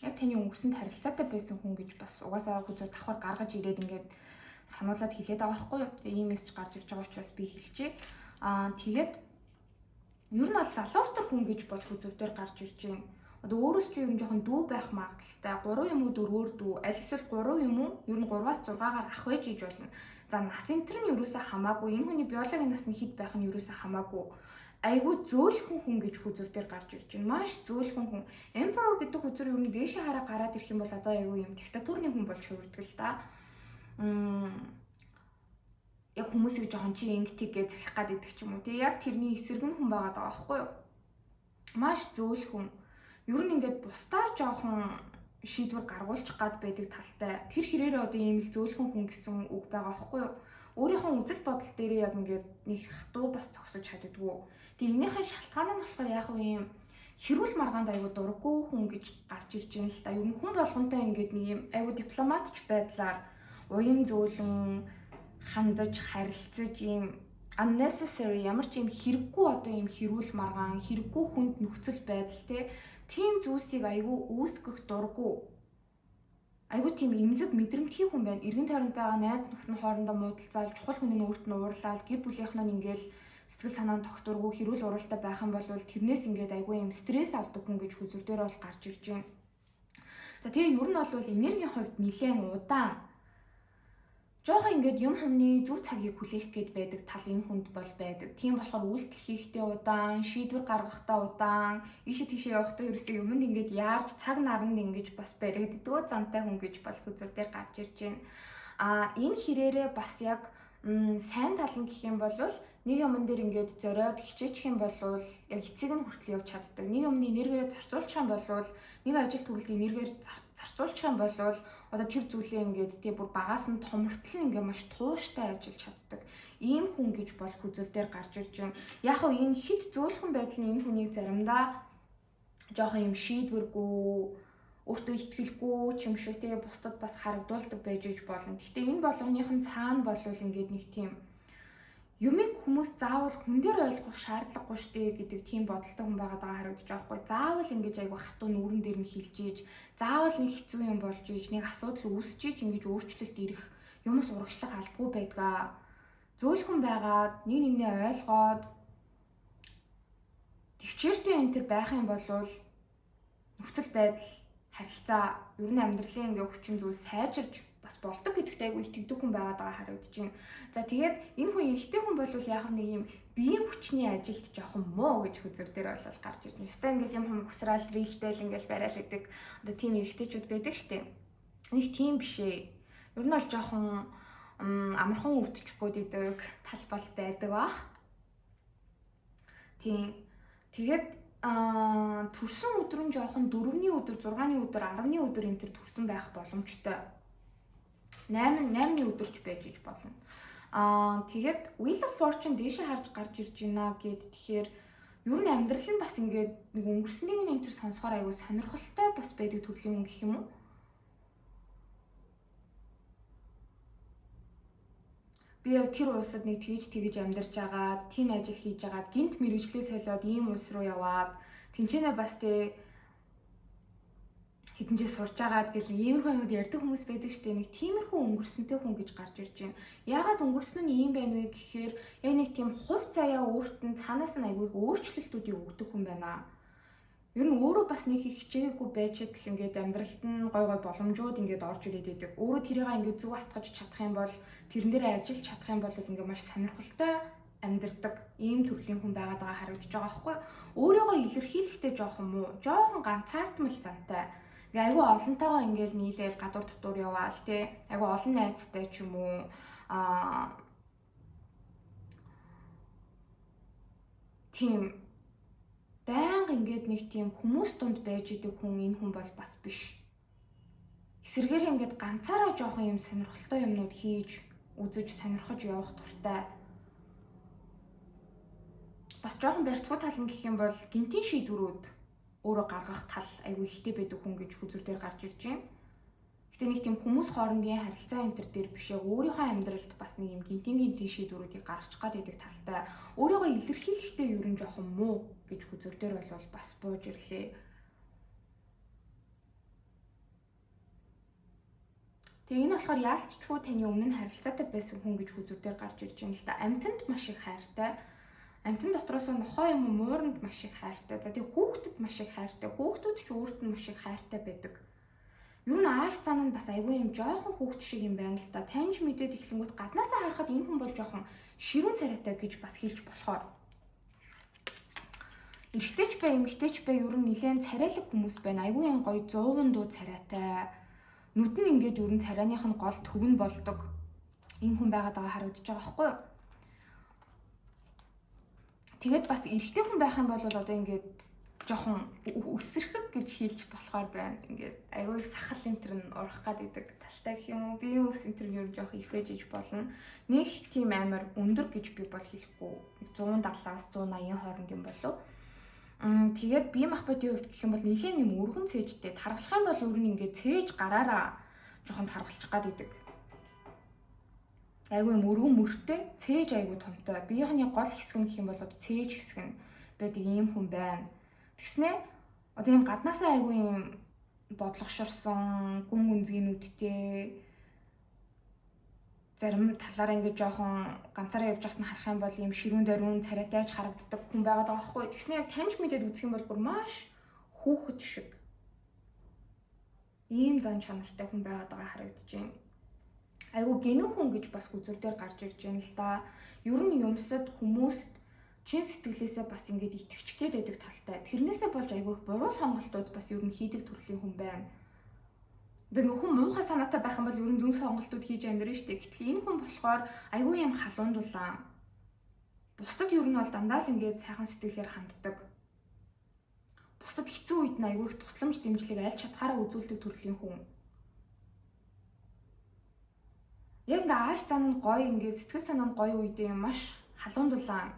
Яг таны өнгөрсөнд харилцаатай байсан хүн гэж бас угаасаа хүзүү давхар гаргаж ирээд ингээд сануулад хэлээд байгаа байхгүй юу? Тэгээ ийм мессеж гарч ирж байгаа учраас би хэлчихье. Тэгээд ер нь бол залуутар хүн гэж бол хүзүүтээр гарч ирж байна. Одоо өөрөөс ч ер нь жоохон дүү байх магадaltaй 3 юм уу 4-өөр дүү, аль эсвэл 3 юм уу? Ер нь 3-аас 6-аар ах байж иж болно. За нас энтер нь ерөөсөө хамаагүй. Энэ хүний биологийн нас нь хэд байх нь ерөөсөө хамаагүй. Айгүй зөөлхөн хүн гэж хүзүүрээр гарч ирж байна. Маш зөөлхөн хүн. Emperor гэдэг хүзүүр ер нь дээшээ хараа гараад ирэх юм бол одоо айгүй юм диктатурны хүн болж хувирдаг л да. Яг хүмүүсийг жоохон чи ингэдэг гэж захих гад идэх ч юм уу. Тэгээ яг тэрний эсрэг нь хүн байгаад байгаа байхгүй юу? Маш зөөлхөн. Ер нь ингээд бусдаар жоохон шийдвэр гаргуулчих гад байдаг талтай. Тэр хэрээрээ одоо ийм л зөөлхөн хүн гэсэн үг байгаа байхгүй юу? Өөрийнхөө үзэл бодол дээрээ яг ингээд нэг хатуу бас зогсож чаддаггүй. Тэгээ энийхэн шалтгаан нь болохоор яг ийм хэрүүл маргаанд айгуу дурггүй хүн гэж гарч ирж байна л да. Ер нь хүн болгонтой ингээд нэг юм айгуу дипломатч байдлаар уян зөөлөн хандаж харилцаж ийм unnecessary ямар ч юм хэрэггүй одоо ийм хэрүүл маргаан хэрэггүй хүнд нөхцөл байдал тийм зүйлсийг айгуу үүсгэх дурггүй. Айгуу тийм эмзэг мэдрэмтгий хүн байна. Эргэн тойронд байгаа найз нөхдөд хоорондоо муудалцаал, чухал хүний өөрт нь уурлаад, гэр бүлийнхэн нь ингээл сэтгэл санаа нь тогтворгүй хэрүүл уралтай байх юм бол тэрнээс ингээд айгуу юм стресс авдаг хүн гэж хүзүүрээр бол гарч ирж байна. За тэгээ ер нь бол энергийн хувьд нэлээд удаан. Жохон ингээд юм хүмүүний зөв цагийг хүлээх гээд байдаг тал энэ хүнд бол байдаг. Тийм болохоор үйлдэл хийхдээ удаан, шийдвэр гаргахдаа удаан, ийшээ тийшээ явахдаа ерөөсөө юмд ингээд яарч цаг наранд ингэж бас баригддгөө зантай хүн гэж бол хүзүүрээр гарч ирж байна. Энэ хэрээрээ бас яг сайн тал нь гэх юм бол нэг юмн дээр ингээд зориод хичээчих юм бол яг эцэг нь хүртэл явж чаддаг. Нэг юмны энергиээ зарцуулчих юм бол нэг ажил төрөлд энергиээр зарцуулчих юм бол одоо тэр зүйлээ ингээд тий бүр багаас нь томортол ингээд маш тууштай ажиллаж чаддаг ийм хүн гэж бол хүзүр дээр гарч ирж байна. Яг хөө энэ хит зөөлхөн байдал нь энэ хүнийг заримдаа жоохон юм шийдвэргүй өөртөө итгэлгүй ч юм шиг тий бусдад бас харагдуулдаг байж болно. Гэхдээ энэ болгоных нь цаана болвол ингээд нэг тийм юмыг хүмүүс заавал хүн дээр ойлгох шаардлагагүй штэ гэдэг тийм бодолтой хүн байгаад байгаа харагдаж байгаа хгүй. Заавал ингэж айгу хатуу нүүрэн дээр нь хилж ийж, заавал нэг хэцүү юм болж ийж, нэг асуудал үүсэж ийж ингэж өөрчлөлт ирэх юмс урагшлах албагүй байдгаа. Зөөлхөн байгаад нэг нэгнээ ойлгоод төвчээртэй энэ төр байх юм бол нөхцөл байдал, харилцаа, ер нь амьдралын ингээ хүчин зүйл сайжирж бас болдог гэдэгт айгүй итгэдэг хүн байгаад байгаа харагдаж байна. За тэгээд энэ хүн эрэгтэй хүн бол яг нэг юм биеийн хүчний ажилд жоохон муу гэж хүзэр дээр бол гарч ирж байна. Өстой ингээл юм хүм ухсраал дрилтэл ингээл барайл гэдэг одоо тийм эрэгтэйчүүд байдаг штеп. Нэг тийм биш ээ. Ер нь бол жоохон амархан өвдчихгүй гэдэг тал бол байдаг бах. Тийм. Тэгээд төрсөн өдөр нь жоохон 4-ний өдөр, 6-ны өдөр, 10-ны өдөр энэ төр төрсөн байх боломжтой. 8-ны өдөрч байж иж болно. Тэгээд Wheel of Fortune дээшээ харж гарч ирж байна гэд тэгэхээр ер нь амьдрал нь бас ингээд нэг өнгөрснийг нь энэ төр сонсохоор аягүй сонирхолтой бас байдаг төрлийн хүн гэх юм уу? Би яг тэр улсад нэг тэгж амьдарч агаад, тийм ажил хийж агаад, гинт мэрэгжлээ солиод ийм улс руу яваад, тэнцэнэ бас хэдэн жил сурж агаад гэл иймэрхүү юмуд ярьдаг хүмүүс байдаг штэ. Нэг тиймэрхүү өнгөрсөнтэй хүн гэж гарч ирж байна. Яагаад өнгөрсөн нь ийм байна вэ гэхээр яг нэг тийм хувь заяа өөрт нь цаанаас нь аягүй өөрчлөлтүүдийг өгдөг хүн байна. Ер нь өөрөө бас нэг их хичээгээгүй байж идэл ингээд амьдралд нь гой боломжууд ингээд орж ирээд байдаг. Өөрөө тэрийг ингээд зөв хатгаж чадах юм бол тэрэн дээр ажиллаж чадах юм бол ингээд маш сонирхолтой амьдардаг ийм төрлийн хүн байгаад байгаа харагдаж байгаа байхгүй. Өөрийгөө илэрхийлэхдээ жоохон муу, жоохон ганцаардмал зантай. Ингээ айгүй олонтойгоо ингээд нийлээл гадуур дотуур яваал тий. Айгүй олон найзтай ч юм уу тийм байнга ингээд нэг тийм хүмүүс дунд байж идэг хүн энэ хүн бол бас биш. Эсвэргээр ингээд ганцаараа жоохон юм сонирхолтой юмнууд хийж, үзэж, сонирхож явах дуртай. Бас жоохон барьцгүй тал нь гэх юм бол гинтийн шийдвэрүүд өөрөө гаргах тал айгүй ихтэй байдаг хүн гэж хүзүр дээр гарч ирж байна. Гэтэ нэг тийм хүмүүс хоорондын харилцаа энтер дээр биш яг өөрийнхөө амьдралд бас нэг юм гинтийн шийдвэрүүдийг гаргачих гад байдаг талтай. Өөрийгөө илэрхийлэхдээ ер нь жоохон муу гэж хүзүр дээр бол бас бууж ирлээ. Тэгээ энэ болохоор яалтчгүй таны өмнө нь харилцаатай байсан хүн гэж хүзүр дээр гарч ирж байна л да. Амьтанд маш их хайртай. Амьтан дотроос нохоо юм мууранд маш их хайртай. За тэгээ хүүхдэд маш их хайртай. Хүүхдүүд ч өөрт нь маш их хайртай байдаг. Ер нь ааш цаана нь бас айгүй юм жоохон хүүхд шиг юм байна л да. Таньж мэдээд эхлэнгүүт гаднаасаа харахад энэ хүн бол жоохон ширүүн царайтай гэж бас хэлж болохоор. Эрэгтэйч бай, эмэгтэйч бай ер нь нэлээд царайлаг хүмүүс байна. Айгүй юм гоё 100 дуу царайтай. Нүд нь ингээд ер нь царайных нь гол төв нь болдог. Ийм хүн байгаад байгаа харагдаж байгаа байхгүй юу? Тэгээд бас эрэгтэй хүн байх юм бол одоо ингээд жоохон өсөрхөг гэж хэлж болохоор байна. Ингээд айгүй сахал энтер нь урах гад идэг талтай гэх юм уу? Биеийн өс энтер нь ер нь жоохон их байж болно. Нэг тийм амар өндөр гэж би бол хэлэхгүй. 170-аас 180 хооронд юм болов. Тэгээд бие махбодын хувьд гэх юм бол нэлийн юм өргөн цээжтэй. Тархалах юм бол ер нь ингээд цээж гараараа жоохон тархалчих гад идэг. Айгүй юм өргөн мөртэй, цээж айгүй томтой. Биеийнхний гол хэсэг нь гэх юм бол одоо цээж хэсэг нь байдаг ийм хүн байна. Тэгснээ одоо юм гаднаасаа айгүй юм бодлогошорсон, гүн үнзгийнүүдтэй зарим талаараа ингээд жоохон ганцаараа явж байхад нь харах юм бол юм ширүүн дөрвөн царайтайч харагддаг хүн байгаад байгаа байхгүй. Тэгснээ яг таньж мэдээд үзэх юм бол бүр маш хүүхэд шиг ийм зан чанартай хүн байгаад байгаа харагдаж байна. Айгүй гинэн хүн гэж бас хүзүр дээр гарч ирж байна л да. Ер нь юмсад хүмүүст чин сэтгэлээсээ бас ингээд итгэж гээд байдаг талтай. Тэрнээсээ болж айгүй их буруу сонголтууд бас ер нь хийдэг төрлийн хүн байна. Тэгээ хүн муухай санаатай байх юм бол ер нь зөв сонголтууд хийж амьдрын штэ. Гэтэл энэ хүн болохоор айгүй юм халуун дулаан. Бусдад ер нь бол дандаа л ингээд сайхан сэтгэлээр ханддаг. Бусдад хэцүү үед нь айгүй их тусламж дэмжлэг аль чадхаараа үзүүлдэг төрлийн хүн. Яг ингээ ааш зан нь гоё ингээ сэтгэл санаа нь гоё үедээ маш халуун дулаан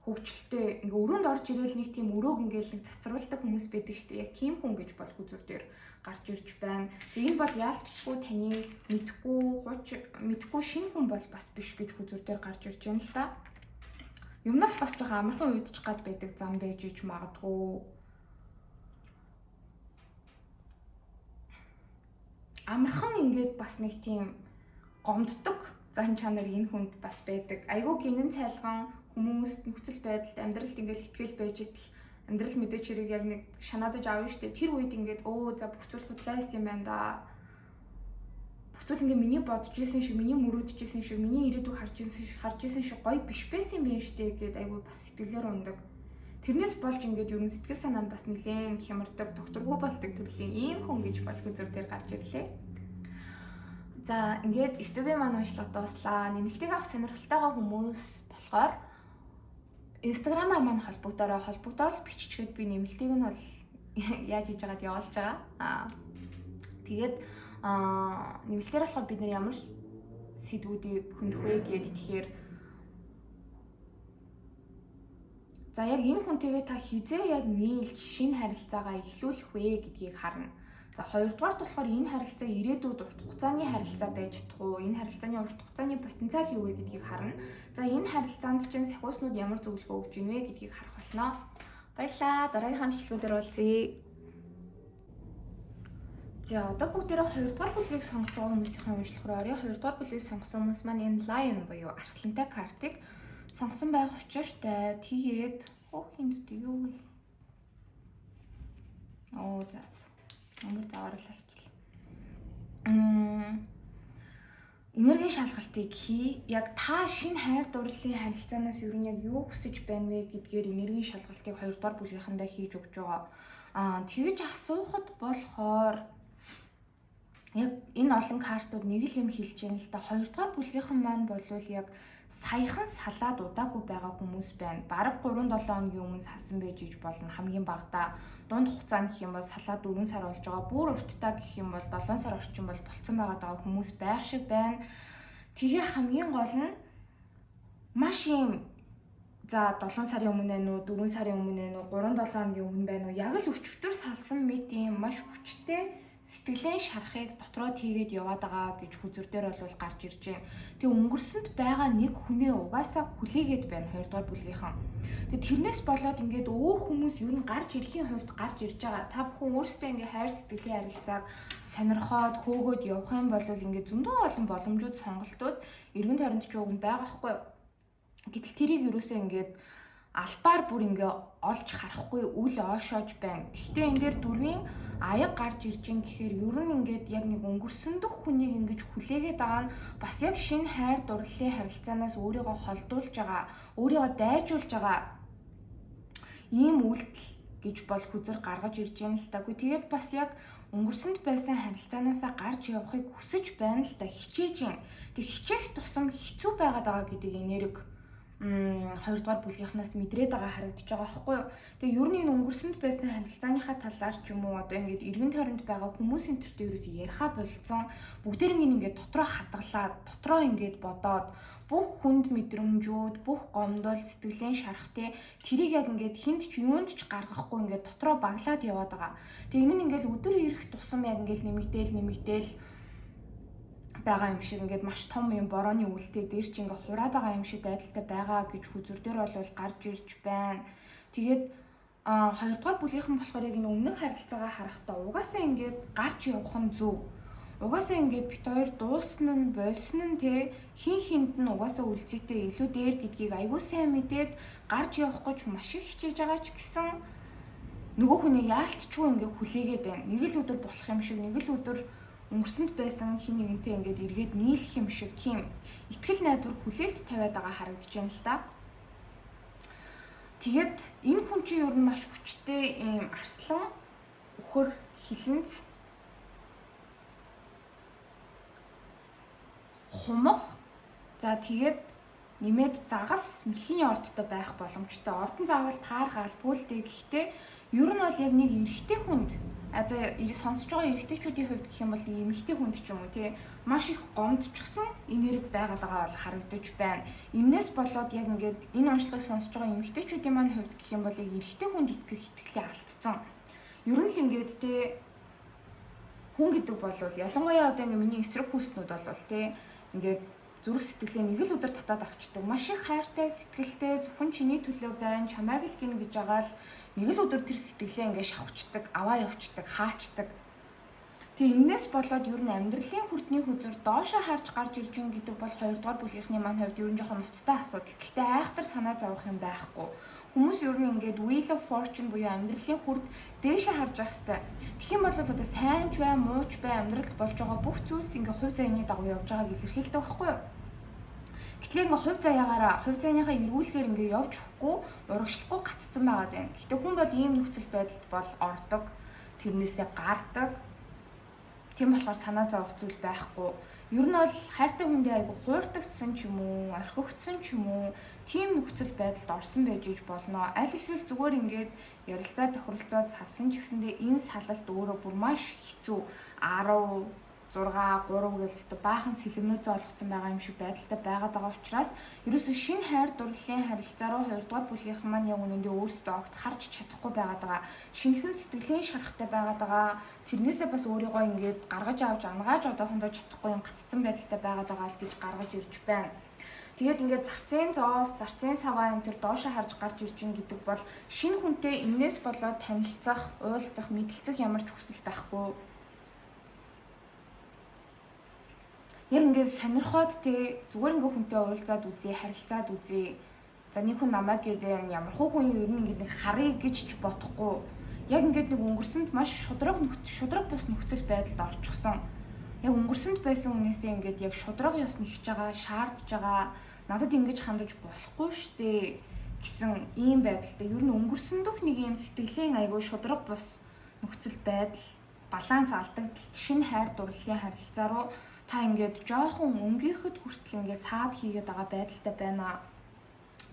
хөвгчлөлтэй ингээ өрөөнд орж ирээл нэг тийм өрөөг ингээл нэг цацруулдаг хүмүүс байдаг шүү дээ. Яг тийм хүн гэж бол үзүүр дээр гарч ирж байна. Энэ бол яалтчгүй таны мэдхгүй шинэ хүн бол бас биш гэж үзүүр дээр гарч ирж байна л да. Юмнаас бас жоохон амархан уйдчих гад байдаг зам байж иж магадгүй. Амархан ингээд бас нэг тийм гомддог зан чанар энэ хүнд бас байдаг. Айгүй гинэн цайлган хүмүүс нөхцөл байдалд амьдралд ингээд ихтгэл байж итл амьдрал мэдээч хэрэг яг нэг шанаадаж авна штэ. Тэр үед ингээд за бүхцүүл худлаа исэн юм байна да. Бүхцүүл ингээд миний бодож исэн шиг, миний мөрөөдөж исэн шиг, миний ирээдүйг харж исэн шиг гоё биш байсан юм штэ гэд айгүй бас сэтгэлээр ундаг. Тэрнээс болж ингээд ер нь сэтгэл санаа нь бас нэлээд хямардаг, докторгүй болдог төрлийн ийм хүн гэж болох үзүр дээр гарч ирлээ. За ингээд YouTube маань уншлага дууслаа. Нэмэлтийг авах сонирхолтойгоо хүмүүс болохоор Instagram-аар маань холбогдоод биччихгээд би нэмэлтийг нь бол яаж хийж байгааг явуулж байгаа. Тэгээд нэмэлтээр болохоор бид нар ямар сэдвүүдийг хөндөх вэ гэд тэгэхээр за яг энэ хүнтэйгээ та хизээ яг нийлж шинэ харилцаагаа эхлүүлэх вэ гэдгийг харна. За хоёрдугаарт болохоор энэ харилцаа ирээдүйд урт хугацааны харилцаа байж чадах уу? Энэ харилцааны урт хугацааны потенциал юу вэ гэдгийг харна. За энэ харилцаанд чинь сахиуснууд ямар зөвлөгөө өгч ийн вэ гэдгийг харах болно. Баярлалаа. Дараагийн бичлэгүүдээр уулзъя. За одоо бүгдээрээ хоёрдугаар бүлгийг сонгож байгаа хүмүүсийн уншлахаар орё. Хоёрдугаар бүлгийг сонгосон хүмүүс маань энэ lion буюу арслантай картыг сонгосон байх учиртай. Тэгээд хинт юу вэ? За ямар заваарл ажил. Энергийн шалгалтыг хий. Яг та шинэ хайр дурлалын харилцаанаас ер нь яг юу хүсэж байна вэ гэдгээр энергийн шалгалтыг хоёрдугаар бүлгийнхандаа хийж өгч байгаа. Тэгж асуухад болохоор яг энэ олон картууд нэг л юм хэлж байна л да. Хоёрдугаар бүлгийнхан маань болвол яг саяхан салаад удаагүй байгаа хүмүүс байна. Бараг 3-7 хоногийн өмнө салсан байж иж болно. Хамгийн багадаа дунд хугацаа гэх юм бол салаад 4 сар болж байгаа. Бүр урттаа гэх юм бол 7 сар орчим бол болцсон байгаа хүмүүс байх шиг байна. Тэгээ хамгийн гол нь маш юм за 7 сарын өмнө байна уу, 4 сарын өмнө байна уу, 3-7 хоногийн өмнө байна уу? Яг л өчтөр салсан мэт юм маш хүчтэй сэтгэлийн шарахыг дотроо тийгээд яваад байгаа гэж хүзүр дээр бол гарч ирж байна. Тэгээ өнгөрсөнд байгаа нэг хүнээ угаасаа хүлээгээд байна хоёрдугаар бүлгийнхан. Тэгээ тэрнээс болоод ингээд өөр хүмүүс ер нь гарч ирэхийн хувьд гарч ирж байгаа. Та бүхэн өөрсдөө ингээд хайр сэтгэлийн харилцааг сонирхоод хөөгөөд явах юм бол ингээд зөндөө олон боломжууд сонголтууд эргэн тойронд ч уг нь байгаа хгүй. Гэтэл тэрийг юусаа ингээд албаар бүр ингээ олж харахгүй үл оошоож байна. Гэхдээ энэ дээр дөрвийн аяг гарч ирж ин гэхээр ер нь ингээд яг нэг өнгөрсөндөх хүнийг ингэж хүлээгээд байгаа нь бас яг шинэ хайр дурлалын харилцаанаас өөрийгөө холдуулж байгаа, өөрийгөө дайжуулж байгаа ийм үйлдэл гэж бол хүзэр гаргаж ирж байна л тагүй. Тэгээд бас яг өнгөрсөнд байсан харилцаанаасаа гарч явахыг хүсэж байна л та, хичээж юм. Тэг хичээх тусам хэцүү байгаад байгаа гэдэг энерги хоёрдугаар бүлгийнхнаас мэдрээд байгаа харагдаж байгаа байхгүй юу. Тэгээ ер нь энэ өнгөрсөнд байсан харилцааныхаа талаар ч юм уу одоо ингээд эргэн тойронд байгаа хүмүүсийн төртөө ерөөс яриха болцсон бүгдээр ингээд дотроо хадгалаад дотроо ингээд бодоод бүх хүнд мэдрэмжүүд бүх гомдол сэтгэлийн шарахтай тэрийг яг ингээд хинт ч юунд ч гаргахгүй ингээд дотроо баглаад яваад байгаа. Тэгээ энэ нь ингээд өдөр ирэх тусам яг ингээд нэмэгдээл байгаа юм шиг ингээд маш том юм борооны үлдээ дээр чи ингээд хураад байгаа юм шиг байдалтай байгаа гэж хүзүр дээр бол гарч ирж байна. Тэгээд хоёрдугаар бүлгийнхэн болохоор яг энэ өмнөх харилцаагаа харахтаа угаасаа ингээд гарч явах нь зөв. Угаасаа ингээд бит хоёр дуусна нь болсон нь те хин хинд нь угаасаа үлцээтэй илүү дээр гэдгийг аягүй сайн мэдээд гарч явах гэж маш их хичээж байгаа ч гэсэн нөгөө хүнийг яалтчгүй ингээд хүлээгээд байна. Нэг л өдөр болох юм шиг нэг л өдөр өнгөрсөнд байсан хин нэгнтэй ингээд эргээд нийлэх юм шиг тийм итгэл найдвар хүлээлт тавиад байгаа харагдаж байна л да. Тэгээд энэ хүн чинь ер нь маш хүчтэй ийм арслан өхөр хилэнц хумах за тэгээд нэмээд загас нэлийн ордтой байх боломжтой. Ордон заавал таарах албагүй. Гэхдээ ер нь бол яг нэг эрэгтэй хүнд сонсож байгаа эрэгтэйчүүдийн хувьд гэх юм бол эмэгтэй хүнд ч юм уу тий маш их гомдчихсон энерги байгаад байгаа бол харагдаж байна. Иннээс болоод яг ингээд энэ онцлогыг сонсож байгаа эмэгтэйчүүдийн маань хувьд гэх юм бол яг эрэгтэй хүнд итгэх итгэлээ алдсан. Ер нь л ингээд тий хүн гэдэг бол ялангуяа одоо ингээд миний эсрэг хүүснүүд бол тий ингээд зүрх сэтгэлээ нэг л өдөр татаад авчдаг. Маш их хайртай сэтгэлтэй зөвхөн чиний төлөө байна, чамайг л гин гэж байгаа л нэг л өдөр тэр сэтгэлээ ингээд шавхчдаг, аваа явчдаг, хаачдаг. Тэгээ энэс болоод ер нь амьдралын хүртний хүзэр доошоо харж гарч ирж гин гэдэг бол 2 дугаар бүлгийнхний маань хувьд ер нь жоохон ноцтой асуудал. Гэхдээ айхтар санаа зовох юм байхгүй. Хүмүүс ер нь ингээд wheel of fortune буюу амьдралын хүрд дээшээ харж явах хэрэгтэй. Тэгэх юм бол одоо сайн ч бай, муу ч бай амьдралд болж байгаа бүх зүйлс ингээд хувь заяаны дагуу явж байгааг илэрхийлдэг байхгүй юу? Гэтэл ингээд хувь заяаныхаа эргүүлэхээр ингээд явж өгөхгүй, урагшлахгүй гаццсан байгаад байна. Гэхдээ хүн бол ийм нөхцөл байдалд бол ордог, тэрнээсээ гардаг. Тийм болохоор санаа зовох зүйл байхгүй. Ер нь бол хайртай хүндээ айгу хуурдагдсан ч юм уу, орхигдсон ч юм уу, тийм нөхцөл байдалд орсон байж иж болно. Аль эсвэл зүгээр ингээд ярилцаа тохиролцоод салсан ч гэсэндээ энэ салалт өөрөө бүр маш хэцүү 10 6 3 гэлстэй баахан сэлэмнүүд зоолгоцсон байгаа юм шиг байдалтай байгаад байгаа учраас ерөөсөө шинэ хайр дурлалын харилцаа руу 2 дугаар бүлгийнхэн маань яг үнэндээ өөрсдөө огт харж чадахгүй байгаад байгаа. Шинэхэн сэтгэлийн шарахтай байгаад байгаа. Тэрнээсээ бас өөрийгөө ингээд гаргаж авч ангааж одоохондоо чадахгүй юм гаццсан байдалтай байгаад байгаа л гэж гаргаж ирж байна. Тэгээд ингээд зарцын зоос, зарцын саваа энэ төр доошоо харж гарч ирж гин гэдэг бол шинэ хүнтэй энэс болоод танилцах, уулзах, мэдлцэх ямар ч хүсэл байхгүй. Яг ингээд сонирхоод тий зүгээр ингээд хүнтэй уулзаад үзье, харилцаад үзье. За нэг хүн намайг гэдэг ямар хүн ер нь ингээд нэг харъя гэж ч бодохгүй. Яг ингээд нэг өнгөрсөнд маш шудраг бус нөхцөл байдалд орчихсон. Яг өнгөрсөнд байсан хүнээсээ ингээд яг шудраг ёс нэгж байгаа, шаардж байгаа. Надад ингэж хандаж болохгүй штэ гэсэн ийм байдалтай. Ер нь өнгөрсөндөх нэг ийм сэтгэлийн айгүй шудраг бус нөхцөл байдал, баланс алдагдaltaд шинэ хайр дурлалын харилцаа руу та ингээд жоохон өнгөөхөд хүртэл ингээд саад хийгээд байгаа байдалтай байна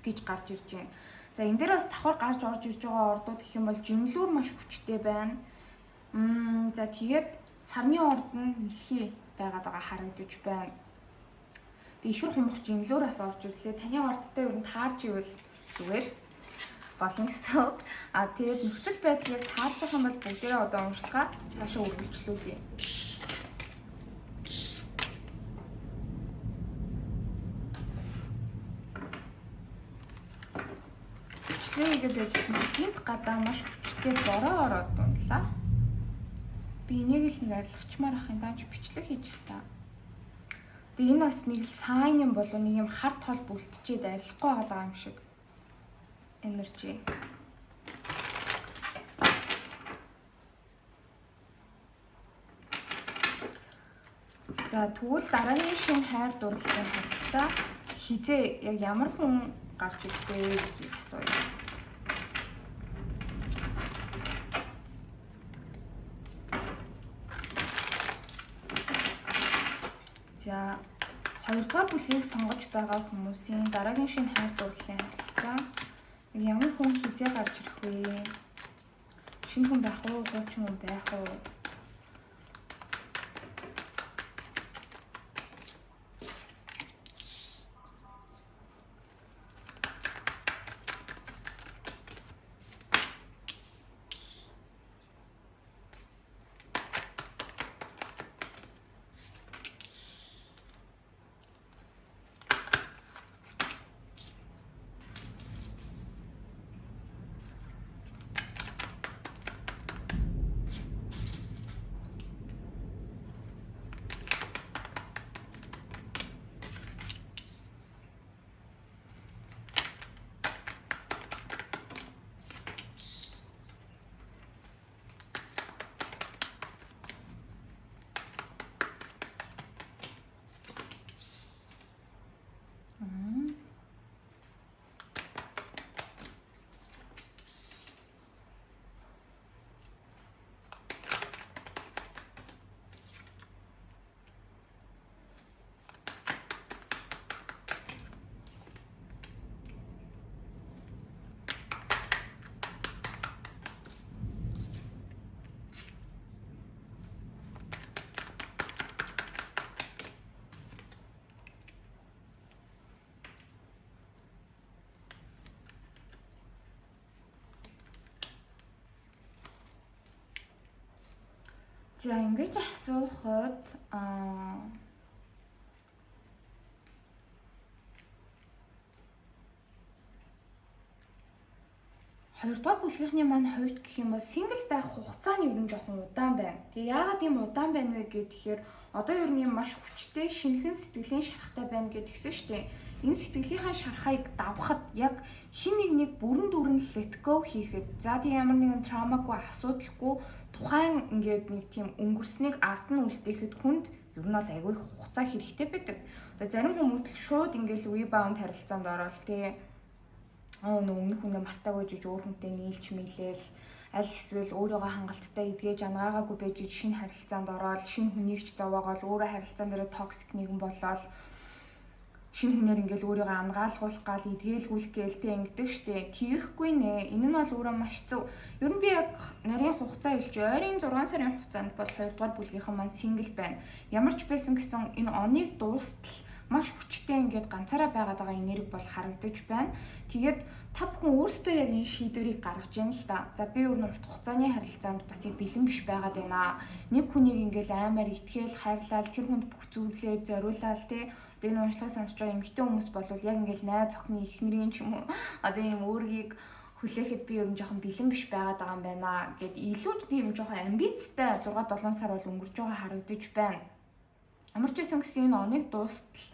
гэж гарч ирж байна. За энэ дээр бас давхар гарч орж ирж байгаа ордууд гэх юм бол жинлүүр маш хүчтэй байна. За тэгээд сарны орд нь нэлхий байгаад байгаа харагдаж байна. Тэгээд ихэр хумх жинлүүраас орж ирлээ. Таны ордтой ер нь таарч ивэл зүгээр болно гэсэн. Тэгээд нөхцөл байдлыг таарч байгаа юм бол бүгдээ одоо уншлагаа цаашаа үргэлжлүүлье. Тэгээд яжсэн гинт гадаа маш хүчтэй бороо ороод дунлаа. Би энийг л нэг арилгачмаар ахын даанч бичлэг хийж их та. Тэгээ энэ бас нэг сайн юм болов нэг юм хар тол бүлтчихэд арилахгүй байгаа юм шиг. Энержи. За тэгвэл дараагийн шинэ хайр дурлалын харилцаа хизээ яг ямар хүн гарч ирдээ гэж асууя. За 2 дугаар бүлгийг сонгож байгаа хүмүүсийн дараагийн шинэ хайр дурлалын харилцаа ямар хүн хизээ гарч ирэх вэ? Шинэ хүн байх уу, гоочин хүн байх уу? За ингэж асуухад хоёрдугаар бүлгийнхний маань хувьд гэх юм бол сингл байх хугацаа нь ер нь жоохон удаан байна. Тэгээ яагаад ийм удаан байна вэ гэхээр одоо ер нь маш хүчтэй шинэхэн сэтгэлийн шарахтай байна гэдгийгсэн шүү дээ. Энэ сэтгэлийнхаа шарахыг давхад яг хин нэг бүрэн дүрэн let go хийхэд за тийм ямар нэгэн травмагүй асуудалгүй тухайн ингээд нэг тийм өнгөрснийг ард нь үлдээхэд хүнд ер нь бол айгүй их хугацаа хэрэгтэй байдаг. Одоо зарим хүмүүс л шууд ингээд rebound харилцаанд ороод тий өмнөх хүнээ мартаагүй жиж өөр хүнтэй нийлж мэлээл аль эсвэл өөрийгөө хангалттай эдгэж ангаагаагүй байж шинэ харилцаанд ороод шинэ хүнийг ч зовоогоол өөрөө харилцаан дээр токсик нэгэн болоод шинэ хүнээр ингээл өөрийгөө ангаалгуулах гал эдгээлгүүлэх гээл тэг ингэдэг штэ. Тийхгүй нэ. Энэ нь бол өөрөө маш зөв. Ер нь би яг нарийн хугацаа хэлж ойрын 6 сарын хугацаанд бол 2 дугаар бүлгийнхэн маань сингл байна. Ямар ч байсан гэсэн энэ оныг дуустал маш хүчтэй ингээд ганцаараа байгаад байгаа энерги бол харагдаж байна. Тэгээд та бүхэн өөрсдөө яг энэ шийдвэрийг гаргаж яана л да. За би өөр урт хугацааны харилцаанд бас яг бэлэн биш байгаад байна. Нэг хүнийг ингээд аймаар итгээл хайрлал тэр хүнд бүх зүйлээ зориулаад тий энэ уншлагыг сонсож байгаа эмэгтэй хүмүүс бол яг ингээд найз охины эхнэрийн ч юм уу одоо ийм өөргийг хүлээхэд би ер нь жоохон бэлэн биш байгаад байгаа юм байна гэд илүү тийм жоохон амбицтай 6-7 сар бол өнгөрч байгаа харагдаж байна. Ямар ч байсан гэсэн энэ оныг дуустал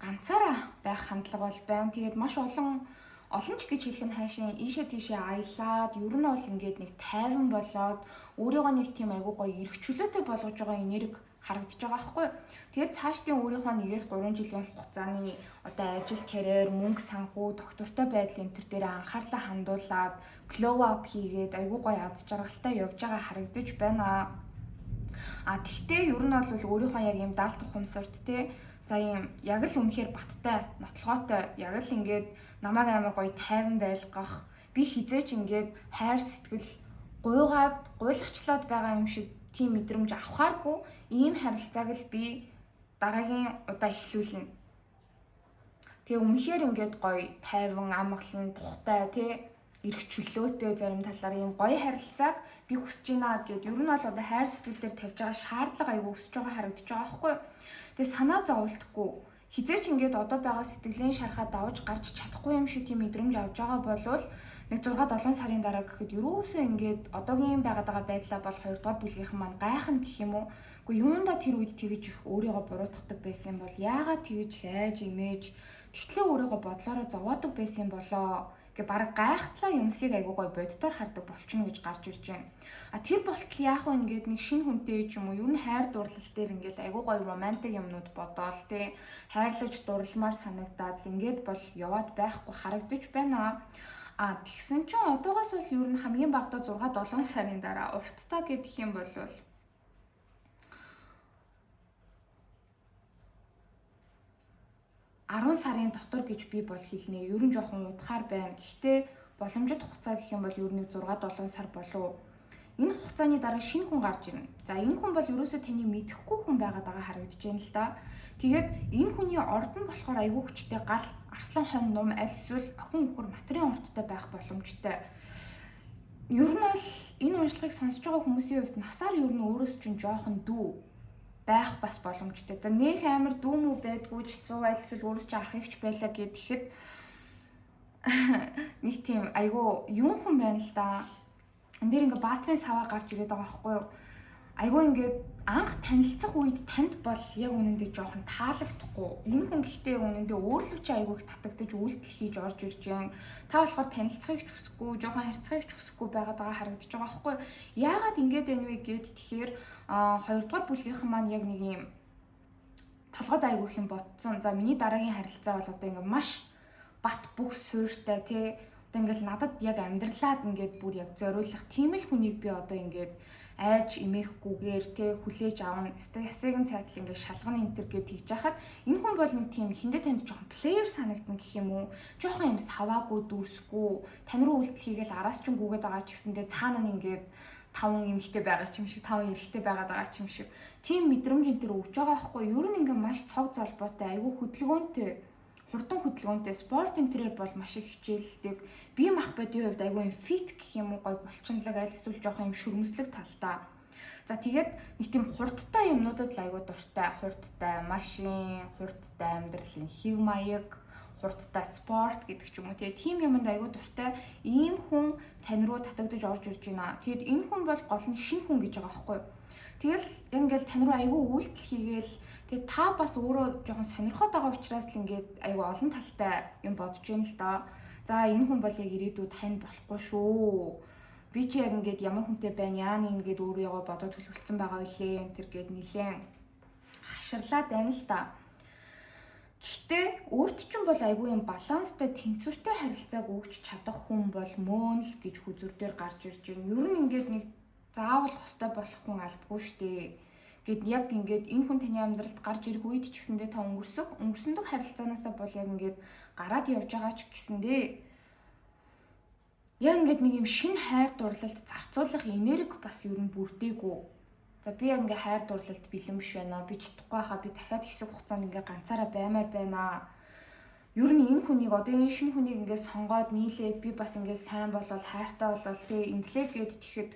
ганцаараа байх хандлага бол байна. Тэгээд маш олон ч гэж хэлэх нь хайшин ийшээ тийшээ аялаад ер нь бол ингээд нэг тайван болоод өөрийгөө нэг тийм айгуу гоё эрх чөлөөтэй болгож байгаа энерги харагдаж байгаа байхгүй. Тэгээд цаашдын өөрийнхөө 1-3 жилийн хугацааны одоо ажил, карьер, мөнгө, санхүү, доктортой байдал энэ төр дээр анхаарлаа хандуулад glow up хийгээд айгуу гоё аз жаргалтай явж байгаа харагдаж байна. Тэгтээ ер нь бол өөрийнхөө яг юм даалт ухамсарт те за юм яг л үнэхээр баттай, нотлогоотой яг л ингээд намайг амар гоё тайван байлгах би хизээч ингээд хайр сэтгэл гуйгаад гуйлагчлаад байгаа юм шиг тийм мэдрэмж авахааргүй ийм харилцааг л би дараагийн удаа эхлүүлнэ. Тэгээ үнэхээр ингээд гоё тайван амгалан тухтай тий эрх чөлөөтэй зарим талаар ийм гоё харилцааг би хүсэж байна гэд ер нь бол одоо хайр сэтгэл дээр тавьж байгаа шаардлага аягүй өсөж байгаа харагдаж байгаа байхгүй. Тэгээ санаа зовлтгүй хизээч ингээд одоо байгаа сэтгэлийн шархаа давж гарч чадахгүй юм шиг тийм мэдрэмж авж байгаа болвол нэг 6-7 сарын дараа гэхэд ерөөсөө ингээд одоогийн байгаад байгаа байдлаа бол 2 дугаар бүлгийнхэн маань гайхна гэх юм уу. Гэхдээ юундаа тэр үед тэгэж их өөрийгөө буруутгадаг байсан бол яагаад тэгэж хайж имэж тэгтлээ өөрийгөө бодлороо зовоодог байсан болоо гэ бараг гайхтлаа юмсыг айгуу гой боддоор хардаг болчихно гэж гарч ирж байна. Тэр болтол яах вэ ингээд нэг шинэ хүнтэй ч юм уу юу н хайр дурлал дээр ингээд айгуу гой романтик юмнууд бодоол тий хайрлаж дурламар санагдаад ингээд бол яваад байхгүй харагдаж байна. Тэгсэн чинь одоогоос бол ер нь хамгийн багадаа 6-7 сарын дараа урттаа гэх юм бол 10 сарын дотор гэж би бол хэлнэ. Ер нь жоохон удахаар байна. Гэхдээ боломжит хугацаа гэх юм бол ер нь 6-7 сар болов. Энэ хугацааны дараа шинэ хүн гарч ирнэ. За энэ хүн бол ерөөсөө таны мэдэхгүй хүн байгаад байгаа харагдаж байна л да. Тэгээд энэ хүний орд нь болохоор айгүй хүчтэй гал, арслан хонь нум аль эсвэл охин өхөр материалын ордтой байх боломжтой. Ер нь бол энэ уншлагыг сонсож байгаа хүмүүсийн хувьд насаар ер нь өөрөөс чинь жоохон дүү байх бас боломжтой. За нэг амар дүүмүү байдгүй ч 100 аль эсвэл өөрөөс чинь ах ихч байлаа гэхэд нэг тийм айгүй юм хүн байна л да. Энд дээр ингээ баатрын саваа гарч ирээд байгаа байхгүй юу? Айгүй ингээд анх танилцах үед танд бол яг үнэндээ жоохон таалагдахгүй. Энэ хүн гэхдээ үнэндээ өөрлөө чи айгүй их татагдаж үйлдэл хийж орж ирж байна. Та болохоор танилцахыг ч хүсэхгүй, жоохон харьцахыг ч хүсэхгүй байгаад байгаа харагдаж байгаа байхгүй юу? Яагаад ингэж байна вэ гэд тэгэхээр 2 дугаар бүлгийнхэн маань яг нэг юм толгойд айгүй их юм ботсон. За миний дараагийн харилцаа бол одоо ингээ маш бат бүх суурьтай тий одоо ингээл надад яг амьдралаад ингээд бүр яг зориулах тийм л хүнийг би одоо ингээд айж имээхгүйгээр тий хүлээж авна. Ясгийн цайтал ингээд шалганы энтер гэж тэгж яхад энэ хүн бол нэг тийм ихэндээ танд жоохон плеер санагдана гэх юм уу? Жоохон юм саваагүй дүүрсгүй тань руу үйлдэл хийгээл араас ч гүгээд байгаа ч гэсэндээ цаана нь ингээд 5 эмэгтэй байгаа ч юм шиг 5 эрэгтэй байгаа ч юм шиг тийм мэдрэмж энэ төр өгж байгаа байхгүй юу? Ер нь ингээд маш цог золбоотой айгүй хөдөлгөөнтэй хурдан хөдөлгөөнтэй спорт энтрээр бол маш их хичээлдэг. Бие махбодын хувьд айгүй фит гэх юм уу гой булчинлаг аль эсвэл жоохон юм шүрмслэг талтай. За тэгээд нэг тийм хурдтай юмнуудад л айгүй дуртай. Хурдтай машин, хурдтай амьдралын хэв маяг, хурдтай спорт гэдэг ч юм уу тийм юмд айгүй дуртай. Ийм хүн тань руу татагдаж орж ирж байна. Тэгэд энэ хүн бол гол нь шинэ хүн гэж байгаа байхгүй юу? Тэгэл яг ингээл тань руу айгүй үйлдэл хийгээл тэгээд та бас өөрөө жоохон сонирхоод байгаа учраас л ингээд айгүй олон талтай юм бодож байна л доо. За энэ хүн бол яг ирээдүйд тань болохгүй шүү. Би чи яг ингээд ямар хүнтэй байна яа нэгээд өөрийгөө бодоод төлөвлөсөн байгаа үлээ энэ төр гээд нилээн хаширлаад байна л та. Гэхдээ өөрт чинь бол айгүй юм баланстай тэнцвэртэй харилцааг өгч чадах хүн бол мөн л гэж хүзүр дээр гарч ирж байна. Ер нь ингээд нэг заавал хостой болох хүн албагүй штэ. Гэт яг ингээд энэ хүн таны амьдралд гарч ирэх үед ч гэсэндээ та өнгөрсөндөг харилцаанаасаа бол яг ингээд гараад явж байгаа ч гэсэндээ яг ингээд нэг юм шинэ хайр дурлалд зарцуулах энерги бас ер нь бүрдээгүй. За би яг ингээ хайр дурлалд бэлэн биш байна. Би чадахгүй хаа би дахиад хэсэг хугацаанд ингээ ганцаараа баймаар байна. Ер нь энэ хүнийг одоо энэ шинэ хүнийг ингээ сонгоод нийлээд би бас ингээ сайн болол хайртай болол тэ инглээ гэд тэгэхэд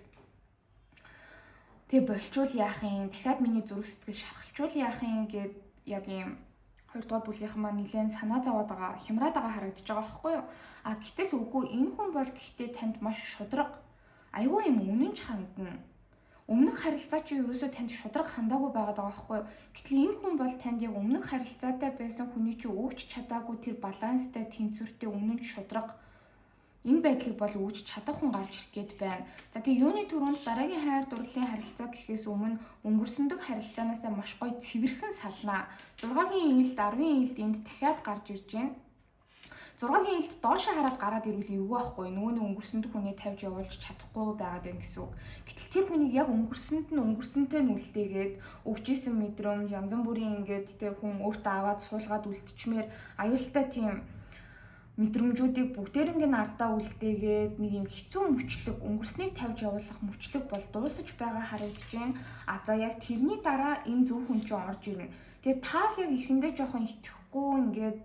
тэг болчвол яах юм? Дахиад миний зүрх сэтгэл шархалчвал яах юм гэд яг юм 2 дугаар бүлгийнхэн маань нэлээд санаа зовоод байгаа, хямраад байгаа харагдаж байгаа байхгүй юу? А гэтэл үгүй энэ хүн бол гэхдээ танд маш шудраг. Айгүй юм үнэн ч хандна. Өмнөх харилцаа чи ерөөсөө танд шудраг хандаагүй байгаад байгаа байхгүй юу? Гэтэл энэ хүн бол танд яг өмнөх харилцаатай байсан хүний чи өгч чадаагүй тэр баланстай тэнцвэртэй өмнө нь шудраг энэ байдлыг бол үүж чадах хүн гарч ирэх гээд байна. За тэгээ юуны түрүүнд дараагийн хайр дурлалын харилцаа гэхээс өмнө өнгөрсөндөг харилцаанаасаа маш гоё цэвэрхэн салнаа. 6-гийн ээлд 10-ийн ээлд энд дахиад гарч ирж байна. 6-гийн ээлд доошоо хараад гараад ирвэл эвгүй байхгүй. Нөгөө өнгөрсөндөг хүнийг тавьж явуулж чадахгүй байгаад байна гэсэн үг. Гэтэл тэр хүнийг яг өнгөрсөнтэй нь үлдээгээд өгчээсэн мэдрэмж янз бүрийн ингээд тэг хүн өөртөө аваад суулгаад үлдчихмээр аюултай тийм мэдрэмжүүдийг бүгдээринг нь ардаа үлдээгээд нэг юм хэцүү мөчлөг өнгөрснийг тавьж явуулах мөчлөг бол дуусаж байгаа харагдаж байна. А за яг тэрний дараа энэ зөв хүн чинь орж ирнэ. Тэгээ таал яг ихэндээ жоохон итгэхгүй ингээд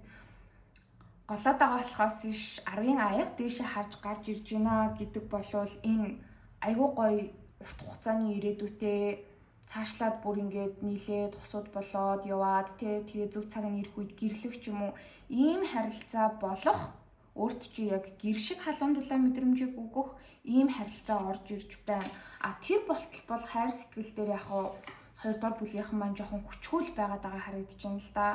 голоод байгаа болохоос биш 10-ын аяг дээшээ харж гарч ирж байна гэдэг болвол энэ айгүй гоё урт хугацааны ирээдүйтэй цаашлаад бүр ингээд нийлээд хосууд болоод яваад тэгээ зөв цаг нь ирэх үед гэрлэх ч юм уу ийм харилцаа болох өөрт чи яг гэр шиг халуун дулаан мэдрэмжийг өгөх ийм харилцаа орж ирж байна. А тэр болтол бол хайр сэтгэл дээр яг 2 дугаар бүлгийнхэн маань жоохон хүчгүй байгаад байгаа харагдаж байна л да.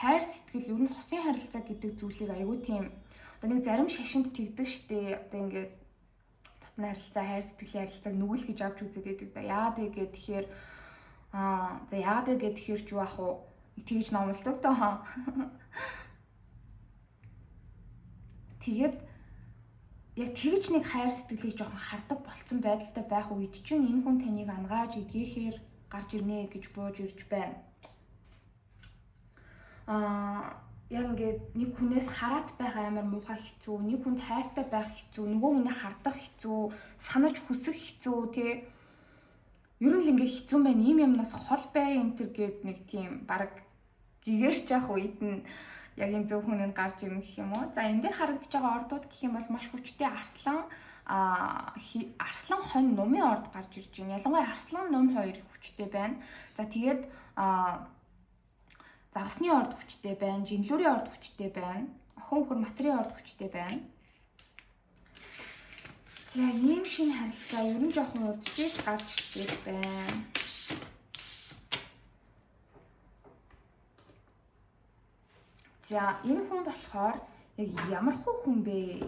Хайр сэтгэл ер нь хосын харилцаа гэдэг зүйлийг аягүй тийм одоо нэг зарим шашинд тэгдэг штэ. Одоо ингээд дотны харилцаа, хайр сэтгэлийн харилцааг нүгэл гэж авч үзээд байдаг да. Яагаад вэ гэхээр тэгэхээр за яагаад вэ гэхээр ч юу ах уу? Тэгж номлодог доо. Тэгээд яг тэгж нэг хайр сэтгэлийг жоохон хардаг болцсон байдалтай байх үед чинь энэ хүн таныг ангааж эдгээхээр гарч ирнэ гэж бууж ирж байна. Яг ингээд нэг хүнээс хараат байх амар муухай хэцүү, нэг хүнд хайртай байх хэцүү, нөгөө хүнийг хардах хэцүү, санаж хүсэх хэцүү тий. Ер нь л ингээд хэцүү байна. Ийм юмнаас хол бай энэ төр гээд нэг тийм баг гэгэрч явах үед нь яг энэ зөв хүнд гарч ирнэ гэх юм уу. За энэ дээр харагдаж байгаа ордууд гэх юм бол маш хүчтэй арслан хонь нумын орд гарч ирж байна. Ялангуяа арслан нум хоёр их хүчтэй байна. За тэгээд загасны орд хүчтэй байна, жинлүүрийн орд хүчтэй байна, охин хөр материйн орд хүчтэй байна. За ийм шинэ харилцаа ер нь жоохон удажж гарч ирж байна. За энэ хүн болохоор яг ямар хүн бэ?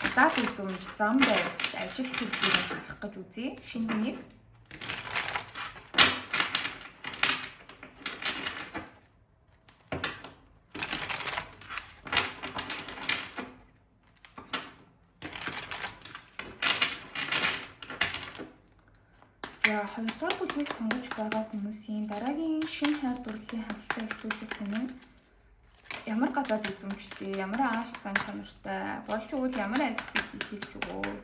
Удаад үзмж, зам байдал, ажил хөдөлгөөнд харах гэж үзье. Шинэ хүнийг. За 2 дугаар бүлгийг сонгож байгаа хүмүүсийн дараагийн шинэ хайр дурлалын харилцаа эхлүүлэх хүн ямар гадаад үзмжтэй, ямар ааш зан чанартай, болж өгвөл ямар ажил хийж өгөө.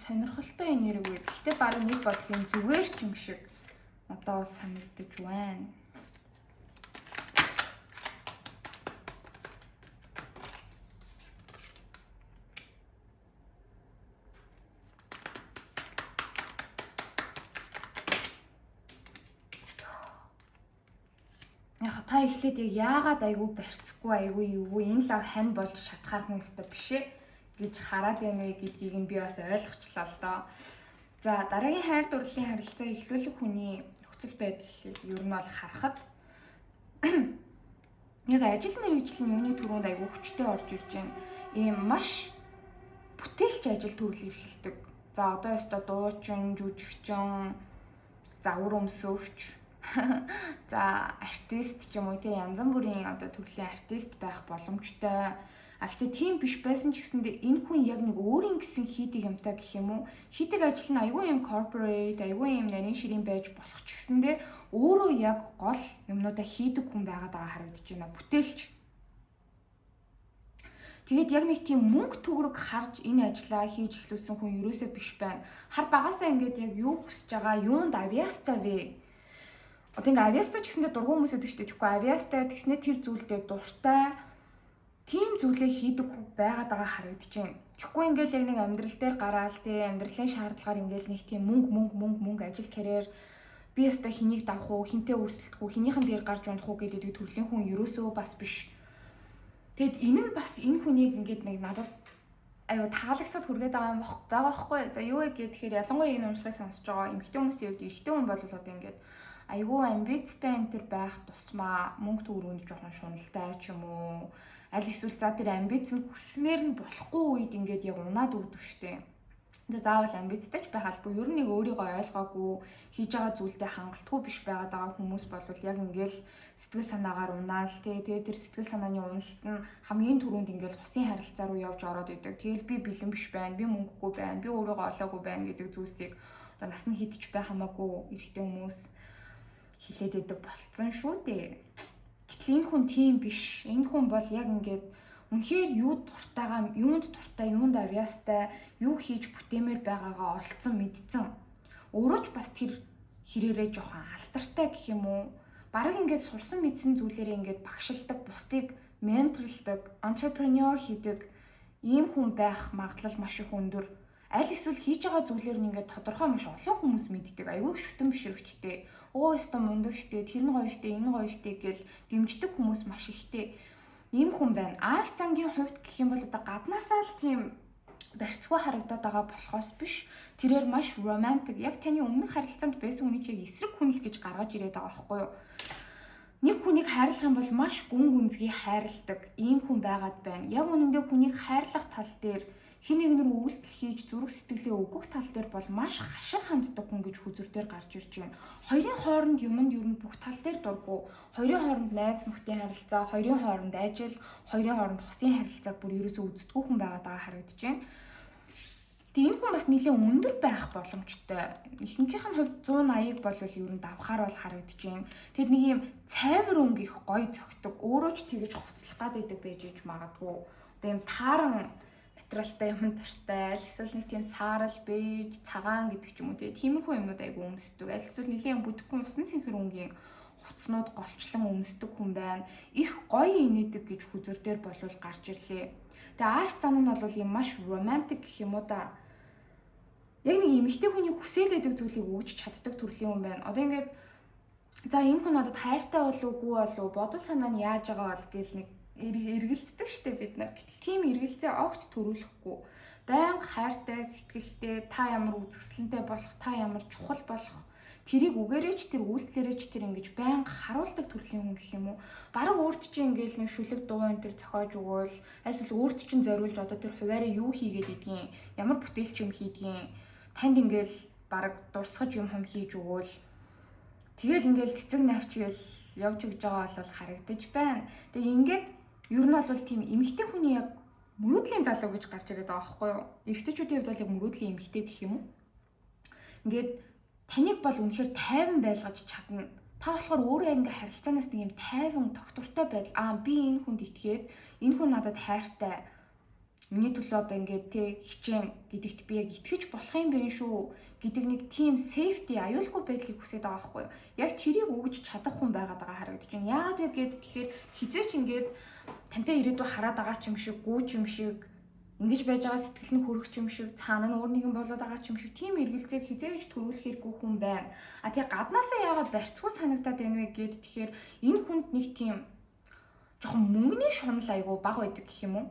сонирхолтой энерги байд. Гэхдээ бараг нэг бодлын зүгээр ч юм шиг надад бол санагдаж байна. Яг та эхлээд яг яагаад айгүй барьцгүй айгүй юу энэ лав хань болж шатхаар хүмүүстэй биш ээ гэж хараад байна гэдгийг нь би бас ойлгочлаа л доо. За дараагийн хайр дурлалын харилцаа эхлүүлэх хүний нөхцөл байдлыг ер нь бол харахад яг ажил мэргэжлийн юуны түрүүнд айгүй хүчтэй орж ирж байна. Ийм маш бүтээлч ажил төрөл эрхэлдэг. За одоо ёстой дуучин, жүжигчин, за үр өмсөвч за артист ч юм уу тийм янз бүрийн одоо төрлийн артист байх боломжтой. А гэхдээ тийм биш байсан ч гэсэндээ энэ хүн яг нэг өөрийн гэсэн хийдэг юмтай гэх юм уу хийдэг ажил нь айгүй юм corporate айгүй юм нарийн ширийн байж болох ч гэсэндээ өөрөө яг гол юмнуудаа хийдэг хүн байгаад байгаа харагдаж байна. Бүтээлч. Тэгээд яг нэг тийм мөнгө төгрөг харж энэ ажлаа хийж эхлүүлсэн хүн ерөөсөө биш байна. Хар багасаа ингээд яг юу хүсэж байгаа, юунд авьяастай вэ? Одоо ингээ авьяастай ч гэсэндээ дургуун хүмүүс өдөө штэ тэгэхгүй авьяастай тэгснэ тэр зүйлдээ дуртай тийм зүйлээ хийдэг байгаад байгаа харагдаж байна. Тэгэхгүй ингээл яг нэг амьдрал дээр гараал тий амьдралын шаардлагаар ингээл нэг тийм мөнгө ажил карьер би өстө хэнийг давах уу хинтээ өрсөлдөх үү хинийхэн дээр гарч унах уу гэдэг төрлийн хүн ерөөсөө бас биш. Тэгэд энэ нь бас энэ хүнийг ингээд нэг надад аюу таалагдаад хүргээд байгаа юм байгаа байхгүй. За юу вэ гэхээр ялангуяа энэ уншлагыг сонсож байгаа эмэгтэй хүмүүсийн хувьд эрэгтэй хүн бол одоо ингээд айгүй амбицтай энэ төр байх тусмаа мөнгө төгрөнд жоохон шуналтай ч юм уу аль эсвэл за тэр амбиц нь хүснээр нь болохгүй үед ингээд яг унаад өгдөг штеп. Тэгээ заавал амбицтай ч байх албагүй ер нь нэг өөрийгөө ойлгоогүй хийж байгаа зүйлдээ хангалтгүй биш байгаад байгаа хүмүүс бол яг ингээл сэтгэл санаагаар унаал тэгээ тэр сэтгэл санааны уналт нь хамгийн түрүүнд ингээл хусын харилцаа руу явж ороод идэг. Тэгэл би бэлэн биш байна, би мөнгөгүй байна, би өөрийгөө олоогүй байна гэдэг зүйлсийг одоо нас нь хидчих байх хамаагүй эрэгтэй хүмүүс хилээд идэг болцсон шүү дээ. Гэтэл энэ хүн тийм биш. Энэ хүн бол яг ингээд үнэхээр юунд дуртай, юунд авьяастай, юу хийж бүтээмээр байгаагаа олцсон мэдсэн. Өөрөө ч бас тэр хэрээрээ жоохон алтартай гэх юм уу. Бараг ингээд сурсан мэдсэн зүйлээрээ ингээд багшилдаг, бусдыг менторлдог, entrepreneur хийдэг ийм хүн байх магадлал маш их өндөр. Аль эсвэл хийж байгаа зүйлээр нь ингээд тодорхой маш олон хүмүүс мэддэг. Айгүй шүтэн бишрэгчтэй. Оо өстө мундаг штэ, тэр нь гоё штэ, энэ гоё штэ гэж дэмждэг хүмүүс маш ихтэй. Ийм хүн байна. Ааш зангийн хувьд гэх юм бол одоо гаднаасаа л тийм барьцгүй харагдаад байгаа болохоос биш. Тэрээр маш романтик. Яг таны өмнөх харилцаанд байсан хүний чиг эсрэг хүнэл гэж гаргаж ирээд байгаа байхгүй юу? Нэг хүнийг хайрлах юм бол маш гүн гүнзгий хайрладаг ийм хүн байгаад байна. Яг үнэндээ хүнийг хайрлах тал дээр хин нэгнэр үйлдэл хийж зүрх сэтгэлээ өгөх тал дээр бол маш хашир ханддаг хүн гэж хүзүр дээр гарч ирж байна. Хоёрын хооронд юмд ер нь бүх тал дээр дурггүй. Хоёрын хооронд найз нөхдийн харилцаа, хоёрын хооронд ажил, хоёрын хооронд хусын харилцааг бүр ерөөсөө үздэггүй хүн байгаад байгаа харагдаж байна. Тэгээ энэ хүн бас нэлээд өндөр байх боломжтой. Ихэнхийнх нь хувьд 180-ыг бол ер нь давхаар бол харагдаж байна. Тэгэд нэг юм цайвар өнгө их гоё зөгтөг. Өөрөө ч тэгэж хувцлах гад байдаг байж иж магадгүй. Одоо юм тааран материалтай юм тартай, аль эсвэл нэг тийм саарал, бэж, цагаан гэдэг ч юм уу тиймэрхүү юмнууд айгүй өмсдөг. Аль эсвэл нэлийн бүдгхэн усан цэнхэр өнгийн хувцснууд голчлон өмсдөг хүн байна. Их гоё инээдэг гэж хүзүр дээр болвол гарч ирлээ. Тэгээ ааш зан нь бол юм маш романтик гэх юм уу да. Яг нэг эмэгтэй хүний хүсээд байдаг зүйлийг өгч чаддаг төрлийн хүн байна. Одоо ингээд за энэ хүн надад хайртай болов уу, болов бодол санаа нь яаж байгаа бол гэл нэг эргэлздэг штеп бид нар. Гэтэл тийм эргэлзээ огт төрүүлэхгүй. Байнга хайртай, сэтгэлтэй, та ямар үзэсгэлэнтэй болох, та ямар чухал болох тэрийг үгээрээ ч тэр үйлдэлээрээ ч тэр ингэж байнга харуулдаг төрлийн хүн гэх юм уу. Бараг өөрт чинь ингээл нэг шүлэг дуу энэ төр зохиож өгөөл, эсвэл өөрт чинь зориулж одоо тэр хуваараа юу хийгээд идгийн, ямар бүтээлч юм хийдгийн, танд ингээл бараг дурсгаж юм хийж өгөөл. Тэгэл ингээл цэцэг навчгээл явж өгж байгаа бол харагдаж байна. Тэгээ ингээд ер нь бол тийм эмэгтэй хүний яг мөрөөдлийн залуу гэж гарч ирээд байгаа байхгүй юу? Эрэгтэйчүүдийн хувьд бол яг мөрөөдлийн эмэгтэй гэх юм уу? Ингээд таныг бол үнэхээр тайван байлгаж чадна. Та болохоор өөрөө ингээ харилцаанаас нэг юм тайван тогтвортой байдал. Би энэ хүнд итгээд энэ хүн надад хайртай. Миний төлөө одоо ингээд тий хичээн гэдэгт би яг итгэж болох юм бэ шүү гэдэг нэг тийм safety аюулгүй байдлыг хүсэж байгаа байхгүй юу. Яг тэрийг өгж чадах хүн байгаад байгаа харагдаж байна. Яагаад вэ гэд тэгэхээр хизээч ингээд тантай ирээдүй хараад байгаа ч юм шиг, гүүч юм шиг, ингэж байж байгаа сэтгэл нь хөрөх юм шиг, цаана нь өөр нэгэн болоод байгаа ч юм шиг тийм эргэлзээг хизээж төрүүлэх хэрэггүй хүн байна. А тий гаднаасаа яагаад барьцгүй санагдаад байна вэ гэд тэгэхээр энэ хүнд нэг тийм жоохон мөнгөний шунал айгу баг байдаг гэх юм уу?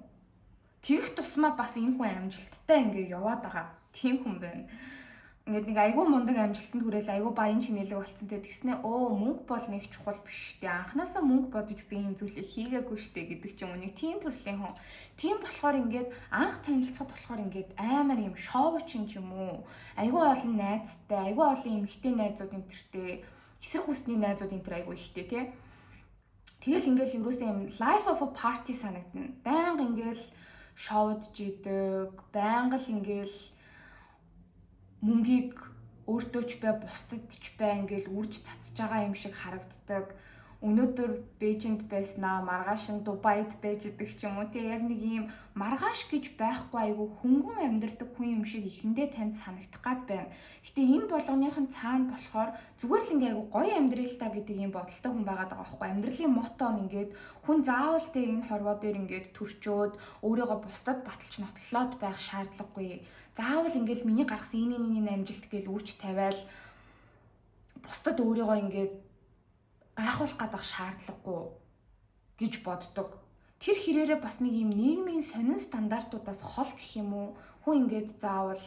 Тэгэх тусмаа бас энэ хүн амжилттай ингээ яваад байгаа. Тийм хүн байна. Ингээд нэг айгүй мундаг амжилтанд хүрээл айгүй баян чинэлэг болцсон те тэгснэ мөнгө бол нэг чухал биш те анханасаа мөнгө бодож би энэ зүйлийг хийгээгүй штэ гэдэг ч юм уу нэг тийм төрлийн хүн. Тийм болохоор ингээд анх танилцахад болохоор ингээд амар юм шоучин ч юм уу айгүй олон найзтай айгүй олон эмэгтэй найзууд энтертэй эсрэг хүсний найзууд энтер айгүй ихтэй те тэгэл ингээд юусэн юм life of a party санагдана. Байнга ингээд шоудж идэг байнга л ингээд мөнгийг өөртөө ч бай бусдад ч бай ингээл үрж цацж байгаа юм шиг харагддаг. Өнөөдөр Бээжинд байснаа маргааш нь Дубайд байж идэг ч юм уу тий яг нэг юм маргааш гэж байхгүй айгүй хөнгөн амьдардаг хүн юм шиг ихэндээ танд санагдах гад байна. Гэтэ энэ болгоныхын цаана болохоор зүгээр л ингээ айгүй гоё амьдрал та гэдэг юм бодолтой хүн байгаад байгаа байхгүй. Амьдралын мото нь ингээд хүн заавал тий энэ хорвоо дээр ингээд төрчөөд өөрийгөө бусдад баталж нотлоод байх шаардлагагүй. Заавал ингээл миний гаргасан энэ амжилт гэж үрж тавиал бусдад өөрийгөө ингээд гайхуулах гадах шаардлагагүй гэж боддог. Тэр хэрээрээ бас нэг юм нийгмийн сонин стандартуудаас хол гэх юм уу хүн ингээд заавал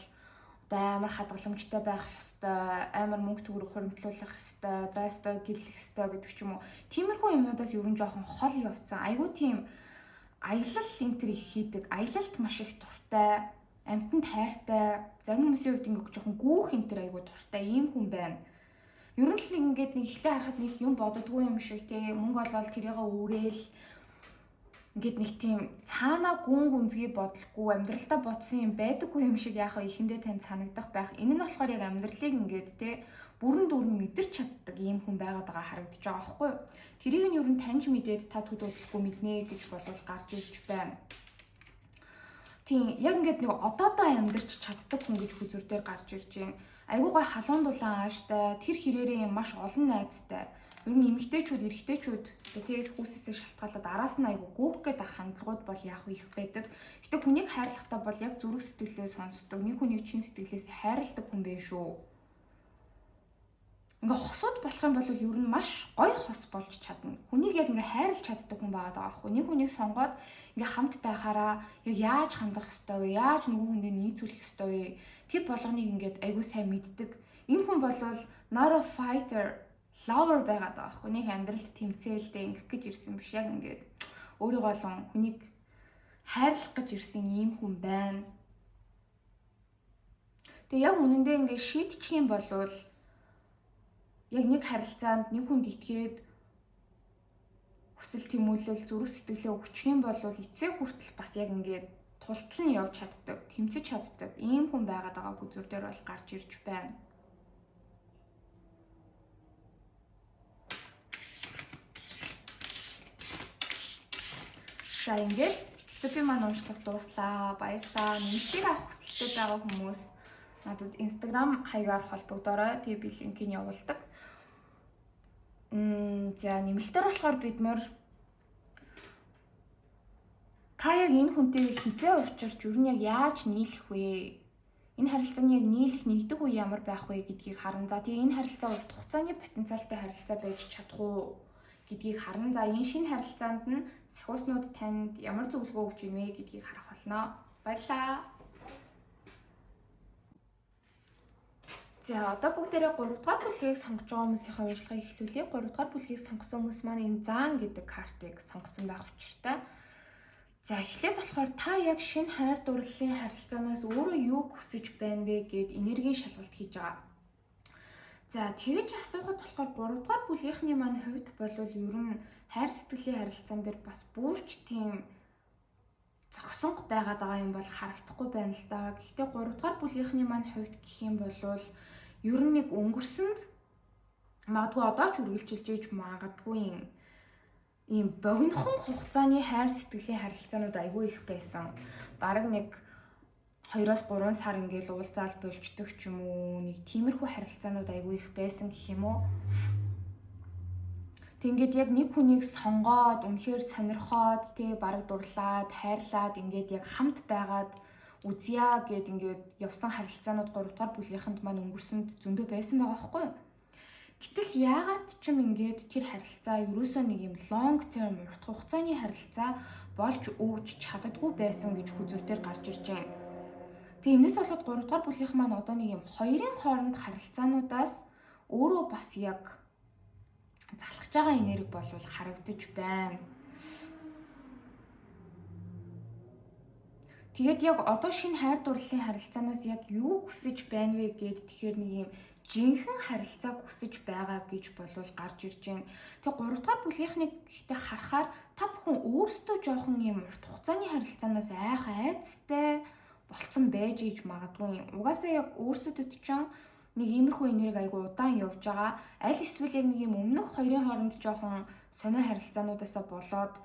амар хадгаламжтай байх ёстой, амар мөнгө төгрөг хуримтлуулах ёстой, заастаа гэрлэх ёстой гэдэг ч юм уу. Тиймэрхүү юмудаас ер нь жоохон хол явцсан. Айгуу тийм аялал энтер их хийдэг. Аялалт маш их дуртай, амьтанд хайртай, зарим хүмүүсийн хувьд ингээд жоохон гүүх энтер айгуу дуртай ийм хүн байна. Ер нь л ингээд нэг ихлэ харахад нэг юм боддгоо юм шиг тий мөнгө олоод тэрийгээ өөрөөл ингээд нэг тийм цаанаа гүн гүнзгий бодлохгүй амьдралдаа бодсон юм байдаггүй юм шиг яахаа ихэндээ тань санагдах байх. Энэ нь болохоор яг амьдралыг ингээд тий бүрэн дүүрэн мэдэрч чаддаг ийм хүн байгаад байгаа харагдаж байгаа байхгүй юу? Тэрийг нь ер нь таньж мэдээд та төлөвлөхгүй мэднэ гэж болов гарч ирж байна. Тийм яг ингээд нэг одоодоо амьдарч чаддаг хүн гэж хүзүр дээр гарч ирж байна. Айгуу гой халуун дулаан ааштай тэр хэрээрээ маш олон найзтай. Ер нь эмэгтэйчүүд, эрэгтэйчүүд тэгээд хүүсээсээ шалтгаалаад араас нь айгуу гүөх гээд ах хандлагууд бол яг их байдаг. Гэтэ хүнийг хайрлахдаа бол яг зүрх сэтгэлээ сонсдог. Нэг хүнийг чин сэтгэлээс хайрладаг хүн байх шүү. Ингээ хосууд болох юм бол ер нь маш гоё хос болж чадна. Хүнийг яг ингээ хайрлж чаддаг хүн байгаад байгаа байхгүй. Нэг хүнийг сонгоод ингээ хамт байхаараа яг яаж хандах ёстой вэ? Яаж нөгөө хүндээ нийцүүлэх ёстой вэ? Тэр болгоныг ингээд айгүй сайн мэддэг. Энэ хүн бол not a fighter, lover байгаад байгаа байхгүй. Нэг амьдралд тэмцээлдээ ингэх гэж ирсэн биш яг ингээд өөрийгөө болон хүнийг хайрлах гэж ирсэн ийм хүн байна. Тэгээ яг үнэндээ ингээд шийдчих юм бол яг нэг харилцаанд нэг хүнд итгээд хүсэл тэмүүлэл зүрх сэтгэлээ өгчих юм бол эцэг хүртэл бас яг ингээд тултал нь явж чаддаг, тэмцэж чаддаг ийм хүн байгаад байгаа бүзүр дээр бол гарч ирж байна. За ингээд би маань уншлах дууслаа. Баярлалаа. Нэмэлтийг авах хүсэлтэй байгаа хүмүүс надад Instagram хаягаар холбогдоорой. Тэгээ би линкийг явуулдаг. За нэмэлтээр болохоор бид нэр та яг энэ хүнтэйг хизээ уучирч юу нь яг яаж нийлэх вэ? Энэ харилцааны яг нийлэх нэгдэг үе ямар байх вэ гэдгийг харна. За тэгээ энэ харилцаа урт хугацааны потенциалтай харилцаа байж чадах уу гэдгийг харна. За энэ шинэ харилцаанд нь сахиуснууд танд ямар зөвлөгөө өгч ийнэ гэдгийг харах болно. Баярлалаа. За одоо бүгдээрээ 3 дугаар бүлгийг сонгож байгаа хүмүүсийн уншлагыг эхлүүлье. 3 дугаар бүлгийг сонгосон хүмүүс маань энэ заан гэдэг картыг сонгосон байх учиртай. За эхлээд болохоор та яг шинэ хайр дурлалын харилцаанаас өөрөө юу хүсэж байна вэ гэд энергийн шалгалт хийж байгаа. За тэгэж асуухад болохоор 3 дугаар бүлгийнхний маань хувьд бол ер нь хайр сэтгэлийн харилцаан дээр бас бүрч тийм зогсонго байгаад байгаа юм бол харагдахгүй байна л да. Гэхдээ 3 дугаар бүлгийнхний маань хувьд гэх юм бол ер нь нэг өнгөрсөнд магадгүй одоо ч үргэлжилж иж магадгүй юм. ийм богинохон хугацааны хайр сэтгэлийн харилцаанууд айгүй их байсан. Бараг нэг 2-3 сар ингээл уулзаал болждог ч юм уу, нэг тиймэрхүү харилцаанууд айгүй их байсан гэх юм уу. Ингээд яг нэг хүнийг сонгоод, үнэхээр сонирхоод, бараг дурлаад, хайрлаад ингээд яг хамт байгаад үзье гэд ингээд явсан харилцаанууд 3 дугаар бүлгийнхэнд маань өнгөрсөнд зөндөө байсан байгаа байхгүй юу? Гэтэл яагаад ч юм ингээд тэр харилцаа ерөөсөө нэг юм long term урт хугацааны харилцаа болж өгч чаддаггүй байсан гэж хүзүүр дээр гарч ирж байна. Тэгээ энэс болоод 3 дугаар бүлгийнх маань одоо нэг юм хоёрын хооронд харилцаануудаас өөрөө бас яг залхаж байгаа энерги болвол харагдаж байна. Тэгээд яг одоо шинэ хайр дурлалын харилцаанаас яг юу хүсэж байна вэ гэд тэгэхээр нэг юм жинхэнэ харилцааг хүсэж байгаа гэж болвол гарч ирж байна. Тэгээ 3 дугаар бүлгийнхнийг гэхдээ харахаар та бүхэн өөрсдөө жоохон юм урт хугацааны харилцаанаас айцтай болцсон байж иж магадгүй. Угаасаа яг өөрсдөд чинь нэг иймэрхүү энерги айгу удаан явж байгаа. Аль эсвэл яг нэг юм өмнөх хоёрын хооронд жоохон сонио харилцаануудаасаа болоод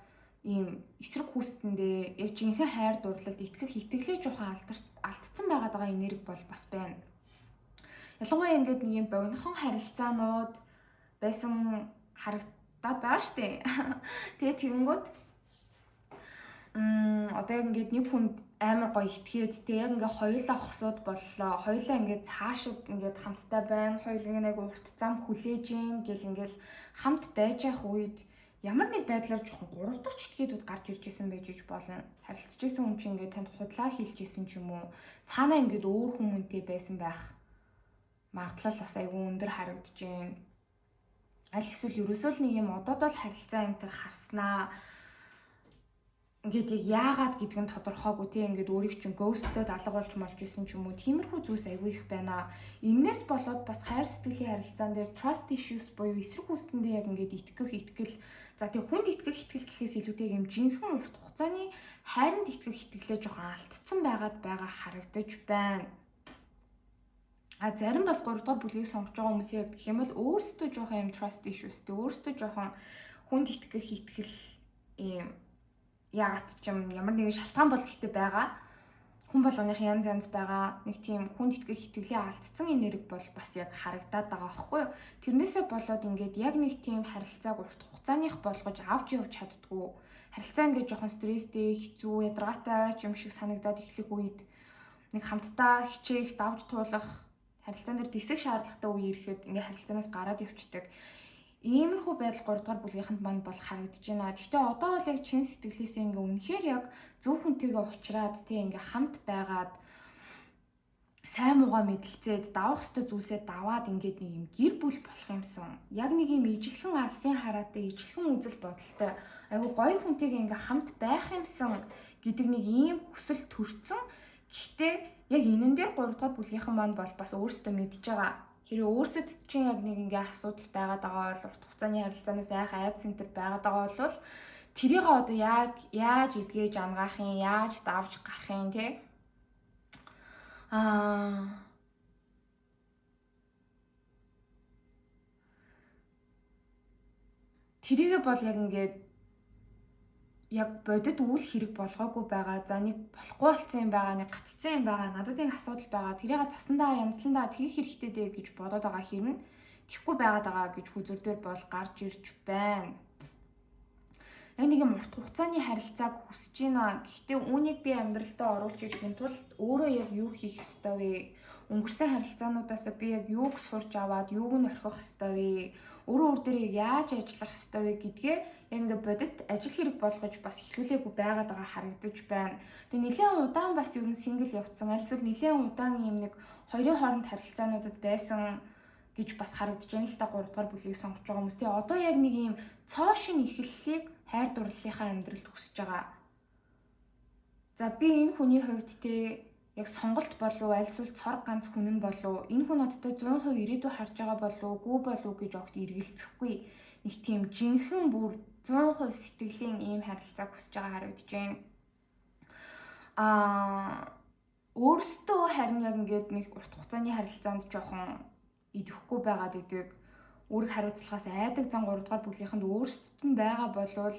ийм эсрэг хүүстэндээ яг жинхэнэ хайр дурлалд итгэх итгэлээ жоохон алдсан байгаа энерги бол бас байна. Ялангуяа ингээд нэг юм богинохон харилцаанууд байсан харагдаад байгаа шүү дээ. Тэгээ тэгэнгүүт одоо яг ингээд нэг хүнд амар гоё итгээд яг ингээд хоёулаа хосууд боллоо. Хоёулаа ингээд цаашид ингээд хамтдаа байна. Хоёул ингээд урт зам хүлээж ийн гэл ингээд хамт байж явах үед ямар нэг байдлаар жоохон 3 дахь итгээдүүд гарч ирж исэн байж болно. Харилцаж исэн хүн чинь ингээд танд худлаа хийлж исэн ч юм уу. Цаанаа ингээд өөр хүмүүнтэй байсан байх магадлал бас айгүй өндөр харагдаж байна. Аль эсвэл ерөөсөө л нэг юм одоод л харилцаа энэ төр харснаа ингээд яагаад гэдг нь тодорхойгүй тийм ингээд өөрийг чинь ghosted алга болж малж исэн ч юм уу. Тиймэрхүү зүйлс айгүй их байна. Иннээс болоод бас хайр сэтгэлийн харилцаан дээр trust issues буюу эсрэг хүстэндээ яг ингээд итгэл за тэг хүнд итгэх итгэл гэхээс илүүтэй юм жинхэнэ урт хугацааны хайранд итгэх итгэлээ жоохон алдсан байгаа харагдаж байна. Зарим бас 3 дугаар бүлгийг сонгож байгаа хүмүүсийн хувьд гэх юм бол өөрсдөө жоохон юм trust issuesтэй, өөрсдөө жоохон хүнд итгэх итгэл яагаад ч юм ямар нэгэн шалтгаан бол гэхдээ байгаа. Хүн болгоных янз байгаа. Нэг тийм хүнд итгэх итгэлээ алдсан энерги бол бас яг харагдаад байгаа байхгүй юу? Тэрнээсээ болоод ингээд яг нэг тийм харилцааг урт хугацааных болгож авч явж чаддгүй. Харилцаа ингээд жоохон стресстэй, хэцүү, ядаргаатай юм шиг санагдаад эхлэх үед нэг хамтдаа хичээх, давж туулах, харилцаан дээр тисэх шаардлагатай үе ирэхэд ингээд харилцаанаас гараад явчихдаг. Иймэрхүү байдал 3 дугаар бүлгийнхэнд маань бол харагдаж байна. Гэхдээ одоо бол яг чин сэтгэлээсээ ингээ үнэхээр яг зөв хүнтэйгээ уулзраад тийм ингээ хамт байгаад сайн муугаа мэдлцээд давах ёстой зүйлсээ даваад ингээд нэг юм гэр бүл болох юмсан. Яг нэг юм ижилхэн алсын хараатай, ижилхэн үзэл бодолтой айгу гоё хүнтэйгээ ингээ хамт байх юмсан гэдэг нэг ийм хүсэл төрсөн. Гэхдээ яг энэн дээр 3 дугаар бүлгийнхэн маань бол бас өөрсдөө мэдж байгаа. Хэрэв өөрсөд чинь яг нэг ингээ асуудал байгаад байгаа бол урт хугацааны харилцаанаас айц центр байгаад байгаа бол тэрийг одоо яаж эдгэж ангаах юм, яаж давж гарах юм те тэрийгээ бол яг ингээд яг бодит үйл хэрэг болгоогүй байгаа. За нэг болохгүй болсон юм байгаа, нэг гаццсан юм байгаа, надад нэг асуудал байгаа. Тэрийг цасандаа янзландаа тэгэх хэрэгтэй дээ гэж бодоод байгаа хэрнэ тэхгүй байгаад байгаа гэж хүзүр дээр бол гарч ирж байна. Яг нэг юм урт хугацааны харилцааг хүсэж байна. Гэхдээ үүнийг би амьдралтаа оруулж ирэхийн тулд өөрөө яг юу хийх ёстой вэ? Өнгөрсөн харилцаануудаас би яг юуг сурч аваад, юуг нь орхих ёстой вэ? Өөр дээрээ яаж ажиллах ёстой вэ гэдгээ яг ингээд бодит ажил хэрэг болгож бас эхлүүлээгүй байгаад байгаа харагдаж байна. Тэгээ нэлээд удаан бас ер нь сингл явцсан. Аль эсвэл нэлээд удаан юм нэг хоёрын хооронд харилцаануудад байсан гэж бас харагдаж байна л та 3 дугаар бүлгийг сонгож байгаа хүмүүс. Тэгээ одоо яг нэг юм цоо шин эхлэлийг хайр дурлалынхаа амьдралд хүсэж байгаа. За би энэ хүний хувьд яг сонголт болов аль эсвэл цор ганц хүн нь болов энэ хүн надтай 100% ирээдүй харж байгаа болов үгүй болов гэж огт эргэлзэхгүй нэг тийм жинхэнэ бүр 100% сэтгэлийн ийм харилцааг хүсэж байгаа харагдаж байна. Өөрөөсөө харин яг ингээд нэг урт хугацааны харилцаанд жоохон идэвхгүй байгаад идэг. үүрэг хариуцлагаас айдаг зан 3 дугаар бүлгийнхэнд өөрсдөд нь байгаа болвол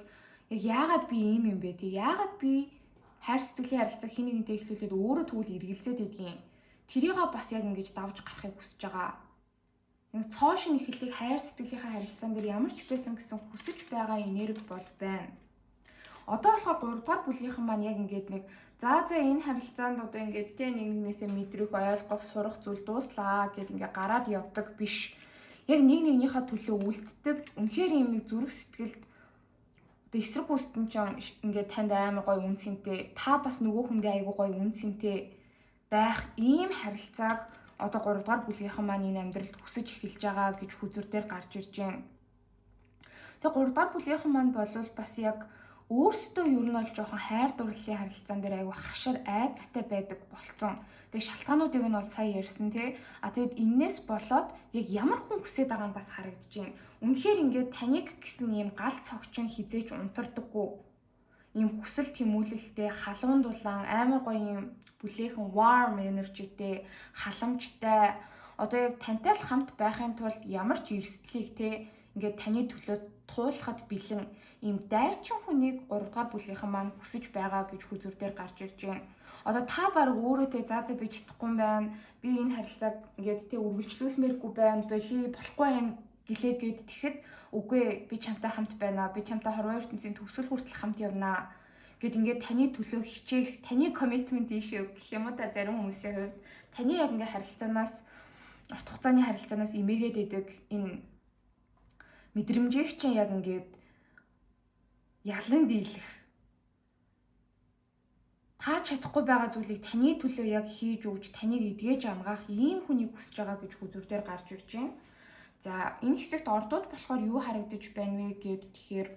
яг яагаад би ийм юм бэ? Тэг яагаад би хайр сэтгэлийн харилцааг хин нэгнтэй эхлүүлээд өөрөө тэгвэл эргэлзээд идэгин. Тэрийг бас яг ингэж давж гарахыг хүсэж байгаа. Нэг цоо шин эхлэлийг хайр сэтгэлийнхаа харилцаан дээр ямар ч байсан гэсэн хүсэж байгаа энерги бол байна. Одоо болохоор 3 дугаар бүлгийнхэн маань яг ингэж нэг за энэ харилцаанд одоо ингэж тэ нэг нэгнээсээ мэдрэх, ойлгох, сурах зүйл дууслаа гэд ингэ гараад явдаг биш. Яг нэг нэгнийхээ төлөө үлддэг. Үнэхээр юм нэг зүрх сэтгэлд одоо эсрэг хүсдэн ч ингээд танд амар гоё үн цэнтэй, та бас нөгөө хүндээ айгүй гоё үн цэнтэй байх ийм харилцааг одоо 3 дугаар бүлгийнхэн маань энэ амьдралд хүсэж эхэлж байгаа гэж хүзүр дээр гарч ирж байна. Тэгээ 3 дугаар бүлгийнхэн маань болвол бас яг өөрсдөө ер нь бол жоохон хайр дурлалын харилцаан дээр айгүй хашир айцтай байдаг болцсон. Тэгээ шалтгаануудыг нь бол сая ярьсан тий. Тэгэд энээс болоод яг ямар хүн хүсэж байгаа нь бас харагдаж байна. Үнэхээр ингээд таныг гэсэн ийм гал цогчин хизээж унтардаггүй. Ийм хүсэл тэмүүлэлтэй, халуун дулаан, амар гоё ийм бүлээхэн warm energyтэй, халамжтай. Одоо яг тантай л хамт байхын тулд ямар ч эрсдлийг тий ингээд таны төлөө туулахад бэлэн ийм дайчин хүнийг 3 дугаар бүлгийнхэн маань хүсэж байгаа гэж хүзүр дээр гарч ирж байна. Одоо та баг өөрөө тэ за би чадахгүй юм байна. Би энэ харилцааг ингээд тэ үргэлжлүүлмээргүй байна. Болохгүй юм гэлээгээд тэгэхэд үгүй би чамтай хамт байна. Би чамтай хорвоо ертөнцийн төгсгөл хүртэл хамт явнаа гэд ингээд таны төлөө хичээх, таны commitment ишээ гэх юм уу та зарим хүмүүсийн хувьд таны яг ингээд харилцаанаас урт хугацааны харилцаанаас эмээгээд идэг энэ мэдрэмжийг чинь яг ингээд ялан дийлэх. Та чадахгүй байгаа зүйлийг таны төлөө яг хийж өгч, таныг эдгэж амгаах ийм хүнийг хүсэж байгаа гэж хүзүр дээр гарч ирж байна. За энэ хэсэгт ордууд болохоор юу харагдаж байна вэ гэд тэгэхээр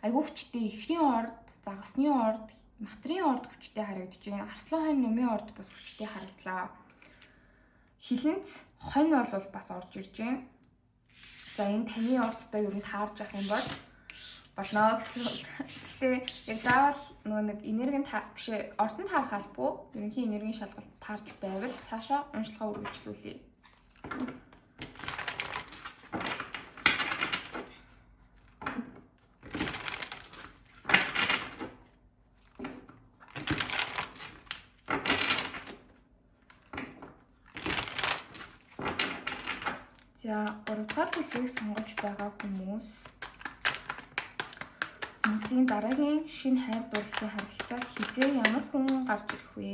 айгүй хүчтэй ихний орд, загасны орд, матрийн орд хүчтэй харагдаж байна. Арслан хойно нумын орд бас хүчтэй харагдлаа. Хилэнц хонь бол бас орж ирж байна. За энэ таны ордтой юу нэг таарж явах юм бол болно гэсэн. Гэтэ яг заавал нөгөө нэг энергийн биш ордон таарах албагүй. Ерөнхий энергийн шалгалт таарж байвал цаашаа уншлагаа үргэлжлүүлье. За 3 дугаар бүлгийг сонгож байгаа хүмүүсийн дараагийн шинэ хайр дурлалын харилцаа хизээ ямар хүн гарч ирэх вэ?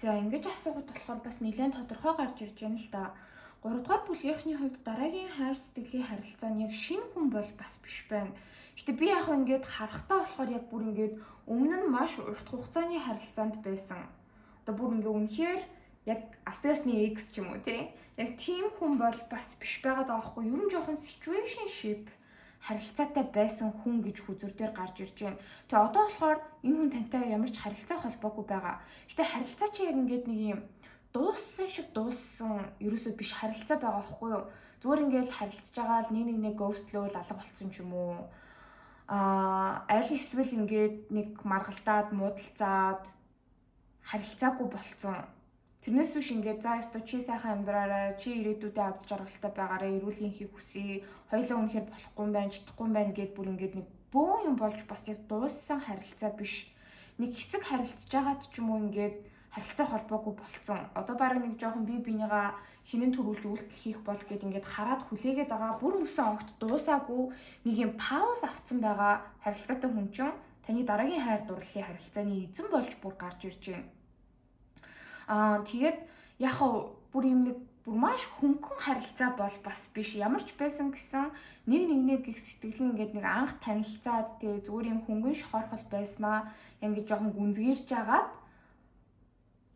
За ингэж асуугаад болохоор бас нэлээд тодорхой гарч ирж байна л да. 3 дугаар бүлгийнхний хувьд дараагийн хайр сэтгэлийн харилцаа нь яг шинэ хүн бол бас биш байна. Гэтэ би яг ингээд харахтаа болохоор яг бүр ингээд өмнө нь маш урт хугацааны харилцаанд байсан. Одоо бүр ингээд үнэхээр яг альбиасны X ч юм уу тий. Яг тийм хүн бол бас биш байгаад байгаа хгүй. Ер нь жоохон situationship харилцаатай байсан хүн гэж хүзүр дээр гарч ирж байна. Тэгээ одоо болохоор энэ хүн тантай ямар ч харилцаа холбоогүй байгаа. Гэтэ харилцаа чи яг ингээд нэг юм дууссан шиг дууссан ерөөсөө биш харилцаа байгаа байхгүй юу? Зүгээр ингээд харилцаж байгаа л нэг ghostlol алга болсон ч юм уу. Аль эсвэл ингээд нэг маргалдаад муудалцаад харилцаагүй болцсон. Тэрнээс биш ингээд за ёстой чи сайхан амьдраарай, чи ирээдүйдээ аз жаргалтай байгаарай, эрүүл энхийг хүсье. Хоёулаа үнэхээр болохгүй юм байна, чадахгүй юм байна гэд бүр ингээд нэг бөө юм болж бас яг дууссан харилцаа биш. Нэг хэсэг харилцаж байгаад ч юм уу ингээд харилцаа холбоогүй болцсон. Одоо бараг нэг жоохон бие бинийгаа хинэн төрүүлж үйлдэл хийх бол гэд ингээд хараад хүлээгээд байгаа бүр өсөн огт дуусаагүй нэг юм пауз авцсан байгаа харилцаатай хүн чинь таны дараагийн хайр дурлалын харилцааны эзэн болж бүр гарч ирж байна. Тэгээд яг бүр юм нэг бүр маш хөнгөн харилцаа бол бас биш. Ямар ч байсан гэсэн нэг гих сэтгэл нь ингээд нэг анх танилцаад тэгээ зүгээр юм хөнгөн шохорхол байснаа ингээд жоохон гүнзгийрж агаад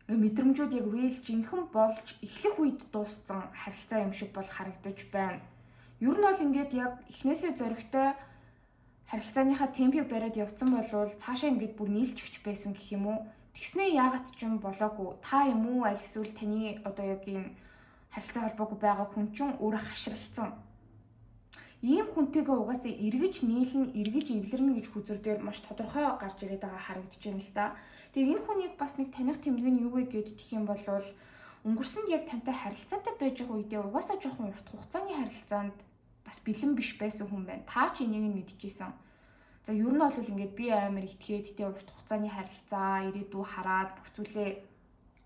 мэдрэмжүүд яг real жинхэнэ болж эхлэх үед дууссан харилцаа юм шиг бол харагдаж байна. Ер нь бол ингээд яг эхнээсээ зоригтой харилцааныхаа темпийг бариад явцсан болвол цаашаа ингээд бүр нийлчихч байсан гэх юм уу? Тэгснээ яагаад ч юм болоогүй. Та юм уу аль эсвэл таны одоо яг ийм харилцаа холбоогүй байгаа хүн чинь өөрөө хашралцсан. Ийм хүнтэйгээ угаасаа эргэж нийлнэ, эргэж эвлэрнэ гэж хүзэрдээр маш тодорхой гарч ирээд байгаа харагдаж байна л да. Тэгээ энэ хүнийг бас нэг таних тэмдэг нь юу вэ гэдэг юм бол өнгөрсөнд яг тантай харилцаатай байж байгаа үедээ угаасаа жоохон урт хугацааны харилцаанд бас бэлэн биш байсан хүн байна. Та ч энийг нь мэдчихсэн. За ер нь бол ингээд би амар итгээд тэ урт хугацааны харилцаа ирээдүй хараад бүх зүйлээ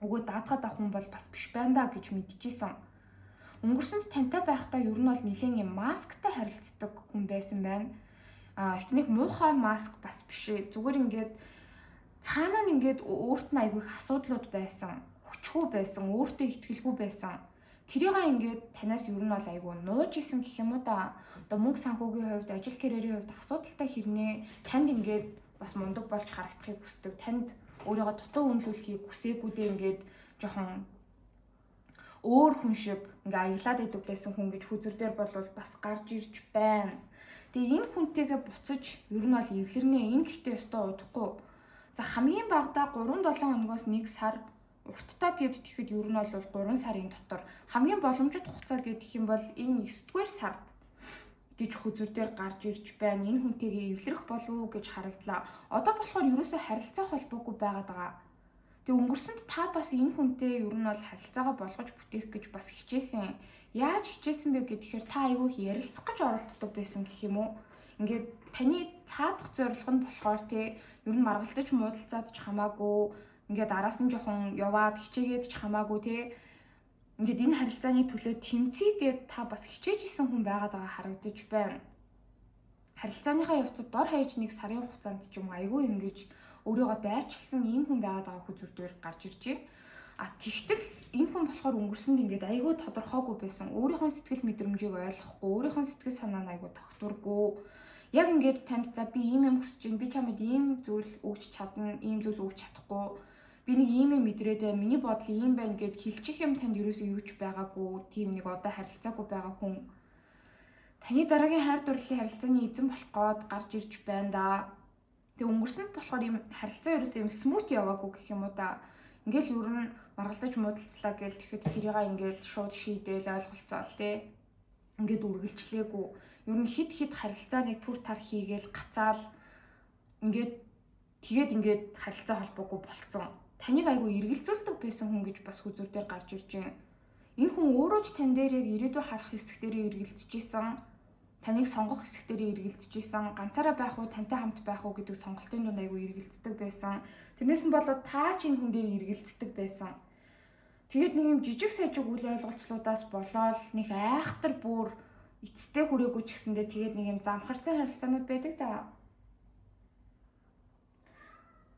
өгөө даатгаад авах хүн бол бас биш байна да гэж мэдчихсэн. Өнгөрсөнд тантай байхдаа ер нь бол нэлээд юм масктай харилцдаг хүн байсан байна. Эхнийх муухай маск бас биш ээ. Зүгээр ингээд цаанаа нь ингээд өөрт нь айгүй их асуудлууд байсан, хүчгүй байсан, өөртөө ихтгэлгүй байсан. Тэрийгээ ингээд танаас ер нь бол айгүй нууж исэн гэх юм уу да. Одоо мөнгө санхүүгийн хувьд, ажил карьерийн хувьд асуудалтай хэрнээ танд ингээд бас мундаг болж харагдахыг хүсдэг. Танд өөрийгөө дутуу үнэлүүлэхийг хүсээгүүдээ ингээд жоохон өөр хүн шиг ингээ аяглаад идэг байсан хүн гэж хүзэрдээр бол бас гарч ирж байна. Тэгээ энэ хүнтэйгээ буцаж ер нь бол эвлэрнэ. Энэ гэхдээ өстой удахгүй. За хамгийн багадаа 3-7 хоногоос 1 сар урттай гэд тэгэхэд ер нь бол 3 сарын дотор хамгийн боломжит хугацаа гэдэг юм бол энэ 9-р сард гэж хүзэрдээр гарч ирж байна. Энэ хүнтэйгээ эвлэрэх болов уу гэж харагдлаа. Одоо болохоор ерөөсөө харилцаа холбоогүй байгаад байгаа. Тэг өнгөрсөнд та бас энэ хүнтэй ер нь бол харилцаагаа болгож бүтээх гэж бас хичээсэн. Яаж хичээсэн бэ гэхээр та айгүй их ярилцах гэж оролддог байсан гэх юм уу? Ингээд таны цаадах зорилго нь болохоор те ер нь маргалдаж муудалцаад ч хамаагүй, ингээд араас нь жоохон яваад хичээгээд ч хамаагүй те. Ингээд энэ харилцааны төлөө тэмцээгээд та бас хичээж исэн хүн байгаад байгаа харагдаж байна. Харилцааныхаа явцад дор хаяж 1 сарын хугацаанд ч юм айгүй ингэж өөрийгөө дайчилсан ийм хүн байгаад байгаа хүзүрдээр гарч ирж байна. Тэгтэл энэ хүн болохоор өнгөрсөнд ингээд айгүй тодорхойгүй байсан. Өөрийнхөө сэтгэл мэдрэмжийг ойлгохгүй, өөрийнхөө сэтгэл санаа нь айгүй тогтворгүй. Яг ингээд танд за би ийм юм хүсэж байна, би чамд ийм зүйл өгч чадна, ийм зүйл өгч чадахгүй. Би нэг ийм юм мэдрээд байна, миний бодол ийм байна гэд хэлчих юм танд ерөөсөө юу ч байгаагүй. Тийм нэг одоо харилцаагүй байгаа хүн. Таны дараагийн хайр дурлалын харилцааны эзэн болох гээд гарч ирж байна да. Тэг өнгөрсөнд болохоор юм харилцаа ерөөсөө юм смут яваагүй гэх юм уу да. Ингээл ер нь маргалдаж муудалцлаа гээл тэгэхэд тэрийгээ ингээл шууд шийдээл ойлголцоол те. Ингээд үргэлжлээгүй. Ер нь хид харилцааны түр тар хийгээл гацаал ингээд тэгээд харилцаа холбоогүй болцсон. Таныг айгүй эргэлзүүлдэг байсан хүн гэж бас хүзүрдээр гарч ирж байна. Энэ хүн өөрөө ч тань дээр яг ирээдүй харах хэсэгтэрээ эргэлзэж исэн. Таныг сонгох хэсэгтэрээ эргэлзэж исэн. Ганцаараа байх уу, тантай хамт байх уу гэдэг сонголтын дунд айгүй эргэлздэг байсан. Тэрнээс нь болоод та ч энэ хүн дээр эргэлздэг байсан. Тэгээд нэг юм жижиг сажиг үйл ойлголцлуудаас болоод нэг айхтар бүр эцэстээ хүрээгүй ч гэсэндээ тэгээд нэг юм замхарцсан харилцаанууд байдаг да.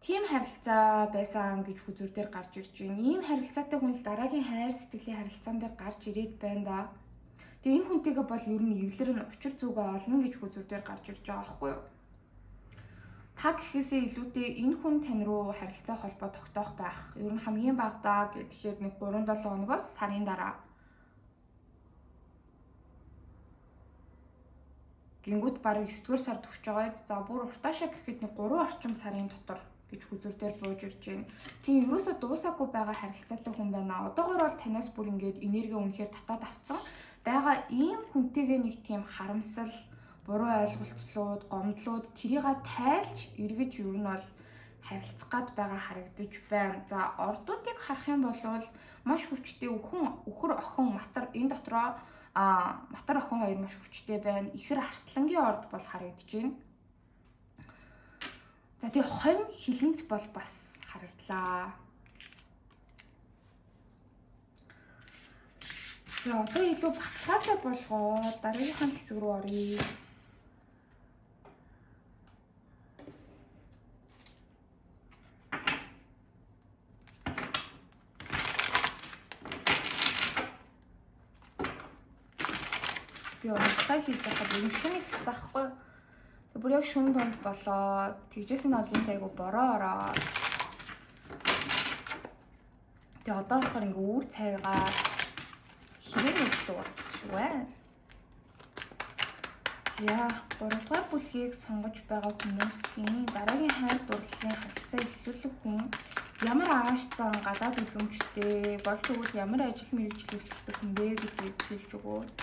Тийм харилцаа байсан гэж хүзүрдээр гарч ирж байна. Ийм харилцаатай хүн л дараагийн хайр сэтгэлийн харилцаан дээр гарч ирээд байна да. Тэгээ энэ хүнтэйгээ бол ер нь эвлэр нь учир зүгээ олно гэж хүзүрдээр гарч ирж байгаа байхгүй юу? Та гэхээсээ илүүтэй энэ хүн тань руу харилцаа холбоо тогтоох байх. Ер нь хамгийн багадаа гэхээр нэг 3-7 хоногоос сарын дараа. Гингүүт бараг 9-р сард өгч байгаа. За бүр уртаашаа гэхэд нэг 3 орчим сарын дотор гэж хүзүр дээр бууж ирж байна. Тийм ерөөсөө дуусаагүй байгаа харилцаатай хүн байна. Одоогоор бол танаас бүр ингээд энерги үнэхээр татаад авцсан байгаа ийм хүнтэйгээ нэг тийм харамсал, буруу ойлголцлууд, гомдлууд тэрийг тайлж эргэж ер нь бол харилцах гад байгаа харагдаж байна. За ордуудыг харах юм бол маш хүчтэй өхөр охин матар энэ дотроо матар охин хоёр маш хүчтэй байна. Ихэр арслангийн орд бол харагдаж байна. За тэгээ хонь хилэнц бол бас харагдлаа. За одоо илүү баталгаатай болгоод дараагийнхаа хэсэг рүү оръё. Би уншилгаа хийж байхад энэ шүнийг хийсэн аахгүй. Тэг бүр яг шүн донд болоод тэгжсэн нагийн айгу бороо ороод. Тэг одоо болохоор ингээ үүр цайгаа хэрэг дуурах шүү байна. За 3 дугаар бүлгийг сонгож байгаа хүмүүсийн дараагийн хайр дурлалын харилцаа эхлүүлэх хүн ямар ааш зан гадаад үзмжтэй болж өгвөл ямар ажил мэргэжил эхлэх хүн бэ гэдгийг хэлж өгөөч.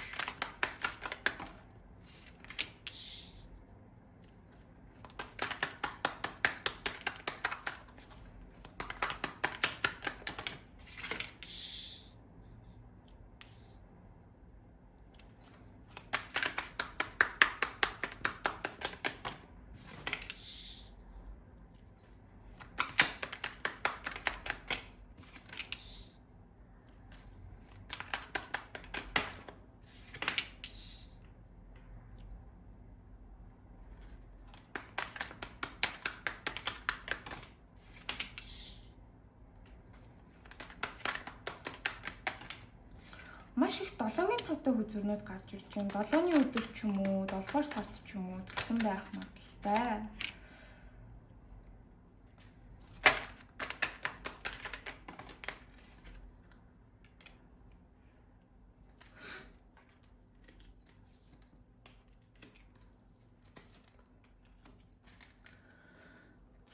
Маш их 7-гийн товтой хүзүрнүүд гарч ирж байна. 7-ны өдөр ч юм уу, 7-р сард ч юм уу төрсөн байх магадaltaй.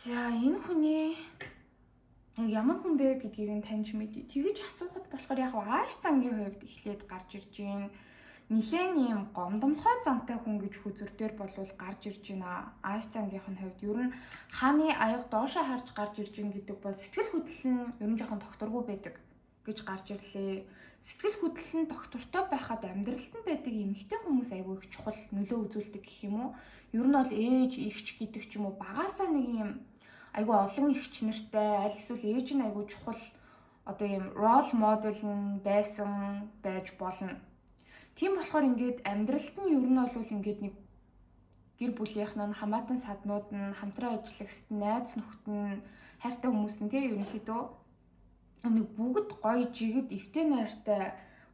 За энэ хүний ямар хүн бэ гэдгийг нь таньж мэдээ. Тэгэж асуухад болохоор яг ааш зангийн хувьд эхлээд гарч ирж байна. Нилээн ийм гомдомхой зантай хүн гэж хүзүр дээр болвол гарч ирж байна. Ааш зангийнх нь хувьд ер нь хааны аяга доошоо харж гарч ирж байна гэдэг бол сэтгэл хөдлөл нь ер нь жоохон докторгүй байдаг гэж гарч ирлээ. Сэтгэл хөдлөл нь доктортой байхад амьдралд нь байдаг эмэгтэй хүмүүс айгүй их чухал нөлөө үзүүлдэг гэх юм уу? Ер нь бол ээж, эгч гэдэг ч юм уу багаасаа нэг юм айгүй олон эгч нартай аль эсвэл ээж нь айгүй чухал одоо ийм рол модель нь байсан байж болно. Тийм болохоор ингээд амьдралд нь ер нь бол ингээд нэг гэр бүлийнх нь хамаатан саднууд нь хамтран ажиллагчид найз нөхд нь хайртай хүмүүс нь тийм ерөнхийдөө нэг бүгд гоё жигд эвтэй найртай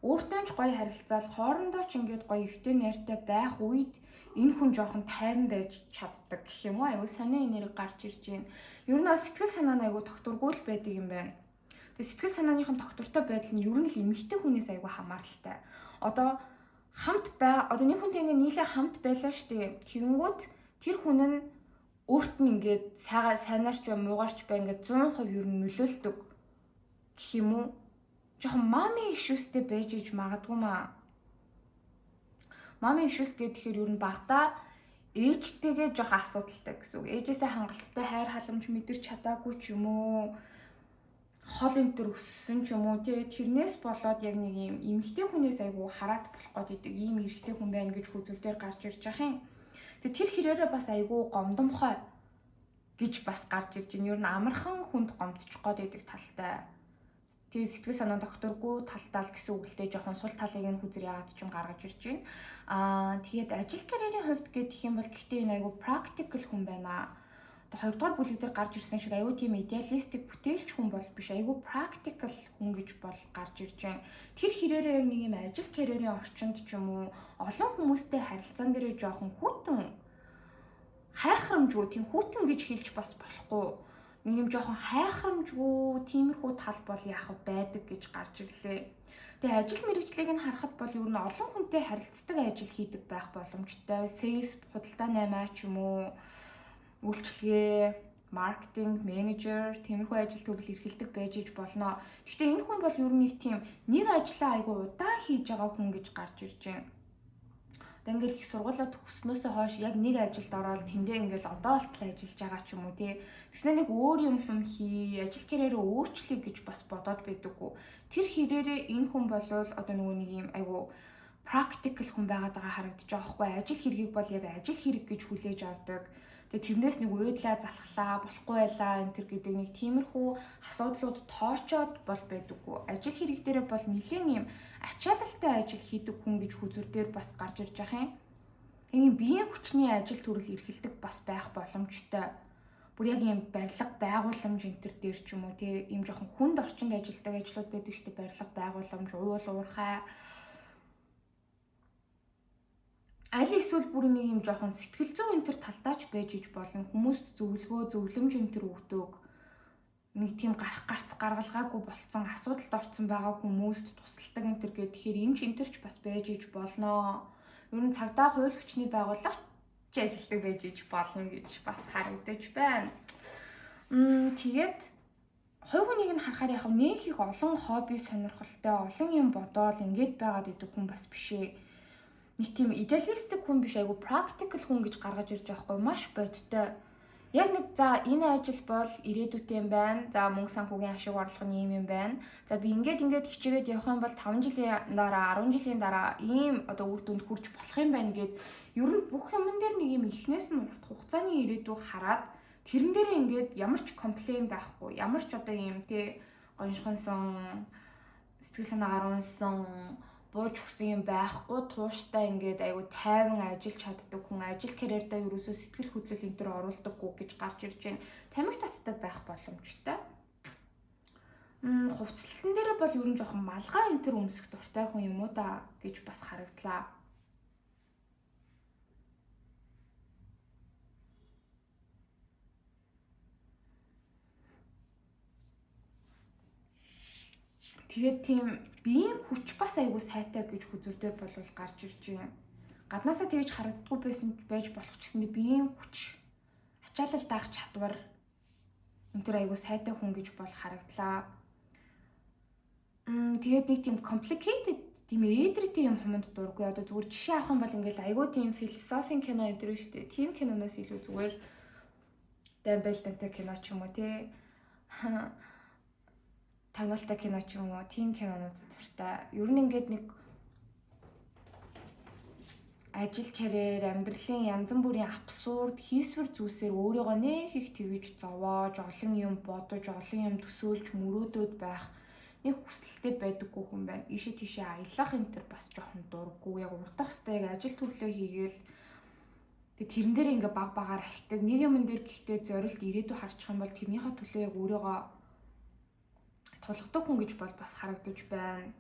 өөртөө ч гоё харилцаал хоорондоо ч ингээд гоё эвтэй найртай байх үед энэ хүн жоохон тайван байж чаддаг гэх юм уу? Айгу сони энерги гарч ирж байна. Ер нь сэтгэл санаа нь айгу докторгүй л байдаг юм байна. Тэгээ сэтгэл санааныхын доктортой байдал нь ер нь л эмэгтэй хүнээс айгу хамааралтай. Одоо нэг хүнтэй ингээ нийлээ хамт байлаа штэ. Тэгэнгүүт тэр хүн нь өөрт нь ингээд сайнаарч бай, муугаарч бай ингээд 100% ер нь нөлөөлдөг гэх юм уу? Жохон мами ишүүстэй байж иж магадгүй маа. Мами ишүүс гэхээр ер нь багтаа ээжтэйгээ жоох асуудалтай гэсэн үг. Ээжээсээ хангалттай хайр халамж мэдэрч чадаагүй ч юм уу. Хол энтер өссөн ч юм уу. Тэгээ тэрнээс болоод яг нэг юм эмэгтэй хүнээс айгүй хараат болох гээд идэг ийм эрэгтэй хүн байна гэж хүзүр дээр гарч ирж байгаа юм. Тэгээ тэр хэрээрээ бас айгүй гомдомхой гэж бас гарч ирж байна. Ер нь амархан хүнд гомдчих гээд идэг талтай. Тэгээ сэтгэл санаа докторгүй талтал гэсэн үгэлтэй жоохон сул талыг нь хүзэр яагаад ч юм гаргаж ирж байна. Тэгээд ажил карьерийн хувьд гэх юм бол гэхдээ энэ айгүй практикл хүн байна. Одоо 2 дугаар бүлэг дээр гарч ирсэн шиг айгүй тийм идеалистик бүтээлч хүн бол биш. Айгүй практикл хүн гэж бол гарч ирж байна. Тэр хэрээрээ яг нэг юм ажил карьерийн орчинд ч юм уу олон хүмүүстэй харилцаан дээрээ жоохон хүүтэн хайхрамжгүй тийм хүүтэн гэж хэлж бас болохгүй. Нэг юм жоохон хайхрамжгүй тиймэрхүү тал бол яах байдаг гэж гарч ирлээ. Тэгээ ажил мэргэжлийг нь харахад бол ер нь олон хүнтэй харилцдаг ажил хийдэг байх боломжтой. Сейлс, худалдаа наймаа ч юм уу, үйлчлэгээ, маркетинг, менежер, тиймэрхүү ажил төрөл эрхэлдэг байж иж болно. Гэхдээ энэ хүн бол ер нь нэг ажлаа айгүй удаан хийж байгаа хүн гэж гарч ирж байна. Одоо ингээл их сургуулаа төгснөөсөө хойш яг нэг ажилд ороод тэндээ ингээл одоо болтол ажиллаж байгаа ч юм уу тий. Тэгснээр нэг өөр юм хий, ажил карьерээ өөрчлөе гэж бас бодоод байдаггүй. Тэр хэрээрээ энэ хүн болвол одоо нөгөө нэг юм айгүй практикл хүн байгаад байгаа харагдаж байгаа хгүй. Ажил хэргийг бол яг ажил хэрэг гэж хүлээж авдаг. Тэгээ тэрнээс нэг уйдлаа залхлаа, болохгүй байлаа энэ төр гэдэг нэг тиймэрхүү асуудлууд тоочоод бол байдаггүй. Ажил хэрэг дээр бол нэлээд юм ачаалалтай ажил хийдэг хүн гэж хүзүр дээр бас гарч ирж байгаа юм. Ийм биеийн хүчний ажил төрөл эрхэлдэг бас байх боломжтой. Бүр яг ийм барилга байгууламж энэ төр дээр ч юм уу тий ийм жоохон хүнд орчинд ажилладаг ажлууд байдаг шүү дээ. Барилга байгууламж, уул уурхай. Аль эсвэл бүр нэг юм жоохон сэтгэл зүйн энэ төр талдаач байж иж болно. Хүмүүст зөвлөгөө, зөвлөмж энэ төр өгдөг. Нэг тийм гаргалгаагүй болцсон асуудалд орсон байгаа хүмүүст тусалдаг энэ төр гэхээр энэ ч энэ төрч бас байж иж болно. Ер нь цагдаа хууль хүчний байгууллагч ажилтдаг байж иж болно гэж бас харагдаж байна. Тэгээд хувь хүнийг нь харахаар яг нэг их олон хобби сонирхолтой, олон юм бодоол ингэж байгаад идэх хүн бас биш ээ. Нэг тийм идеалистик хүн биш, айгу практикл хүн гэж гаргаж ирж байгаа хгүй, маш бодтой. Яг нэг за энэ ажил бол ирээдүйтэй юм байна. За мөнгө санхүүгийн ашиг орлого нь ийм юм байна. За би ингээд хичээгээд явах юм бол 5 жилийн дараа, 10 жилийн дараа ийм одоо үр дүнд хүрч болох юм байна гэд ер нь бүх юмн дээр нэг юм ихнээс нь урт хугацааны ирээдүй хараад тэрэн дээрээ ингээд ямар ч комплейн байхгүй, ямар ч одоо ийм тий гоншгонсон сэтгэл санаагаар унсан бууж өгсөн юм байхгүй, тууштай ингээд айгу тайван ажиллаж чаддаг хүн, ажил карьердаа ерөөсөө сэтгэл хөдлөл энэ төр оруулдаггүй гэж гарч ирж байна. Тамхи татдаг байх боломжтой. Хувцлалтан дээр бол ер нь жоохон малгай энэ төр өмсөх дуртай хүн юм уу да гэж бас харагдлаа. Тэгээд тийм биеийн хүч бас айгүй сайтай гэж хүзүр дээр болвол гарч ирж байна. Гаднаасаа тэгж харагддаггүй байсан байж болох ч гэсэн биеийн хүч, ачаалал даах чадвар энэ төр айгүй сайтай хүн гэж бол харагдлаа. Тэгээд нэг тийм complicated тийм эдрэтийн юм хүмүүнд дурггүй. Одоо зүгээр жишээ авах юм бол ингээл айгүй тийм философийн кино энэ төр шүү дээ. Тийм киноноос илүү зүгээр дамбайлтантай кино ч юм уу тий. Тагалтай кино ч юм уу, тийм кинонууд дуртай. Ер нь ингээд нэг ажил карьер, амьдралын янз бүрийн абсурд, хийсвэр зүйлсээр өөрийгөө нэг их тэгж зовоож, олон юм бодож, олон юм төсөөлж мөрөөдөөд байх нэг хүсэлтэй байдаггүй хүн байна. Ийшээ тийшээ аялах энэ төр бас жоохон дурггүй. Яг урдах хэвээр яг ажил төрлөө хийгээл тэрэн дээр ингээд баг багаар ахдаг. Нэг юм дээр гэхдээ зорилт ирээдүй харчих юм бол тэрнийхээ төлөө яг өөрийгөө тулгадаг хүн гэж бол бас харагдаж байна.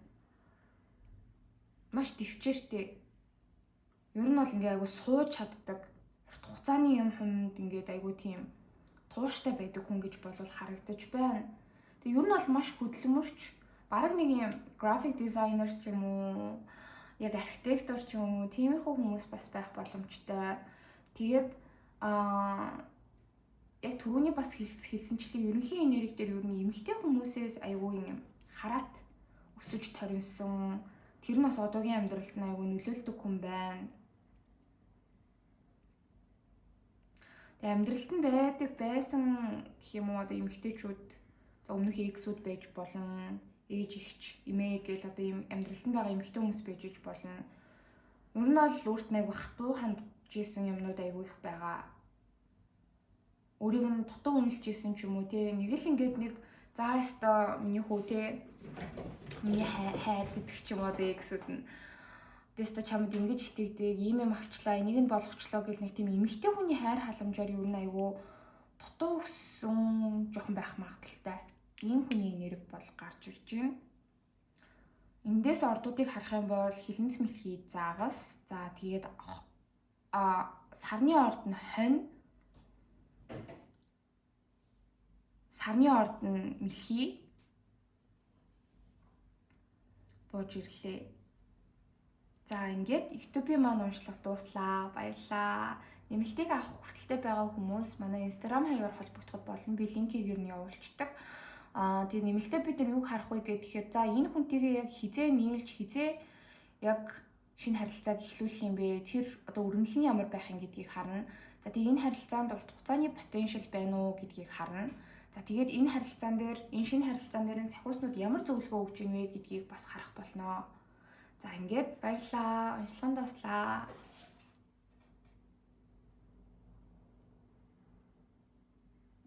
Маш төвчээртэй. Ер нь бол ингээ айгу сууж чаддаг. Урт хугацааны юм хүнд ингээд айгу тийм тууштай байдаг хүн гэж бол харагдаж байна. Тэг ер нь бол маш хөдөлмөрч, бараг нэг юм график дизайнер ч юм уу, яг архитектор ч юм уу, тиймэрхүү хүмүүс бас байх боломжтой. Тэгээд яг түрүүний бас хэлсэнчлэн ерөнхий энерги дээр ер нь эмэгтэй хүмүүсээс айгүй юм хараат өсөж торинсон. Тэр нь бас одоогийн амьдралд нь айгүй нөлөөлдөг хүн байна. Тэгээ амьдралд нь байдаг байсан гэх юм уу одоо эмэгтэйчүүд за өмнөх эксүүд байж болон ээж ихч эмээ гэл одоо ийм амьдралд нь байгаа эмэгтэй хүмүүс байж иж болно. Ер нь бол өөрт нь айгүй хатуу хандж исэн юмнууд айгүй их байгаа. Өөрийг нь дутуу үнэлж исэн ч юм уу те нэг л ингээд нэг за ёстой миний хүү те миний хайр гэдэг ч юм уу те гэсүүд нь бистэ чамд ингэж итгэдэг ийм юм авчлаа энийг нь болгочлоо гэл нэг тийм эмэгтэй хүний хайр халамжаар юу н айгу дутуу өссөн жоохон байх магадaltaй ийм хүний энерги бол гарч ирж байна. Эндээс ордуудыг харах юм бол хилэнц мэлхий заагас за тэгээд сарны орд нь хонь сарны орд нь мэлхий бууж ирлээ. За ингээд YouTube маань уншлага дууслаа. Баярлалаа. нэмэлтийг авах хүсэлтэй байгаа хүмүүс манай Instagram хаягаар холбогдоход болно. Би линкийг юу нь явуулчихдаг. Тэгээ нэмэлтээ бид нар юу харах вэ гэхээр за энэ хүнтэйгээ яг хизээ нийлж хизээ яг шинэ харилцааг эхлүүлэх юм бэ? Тэр одоо өрнөл нь ямар байх юм гэдгийг харна. За тэгээ энэ харилцаанд урт хугацааны потенциал байна уу гэдгийг харна. За тэгээд энэ харилцаан дээр энэ шинэ харилцаан дээр нь сахиуснууд ямар зөвлөгөө өгч ийн вэ гэдгийг бас харах болно. За ингээд баярлалаа. Уншлаганд туслаа.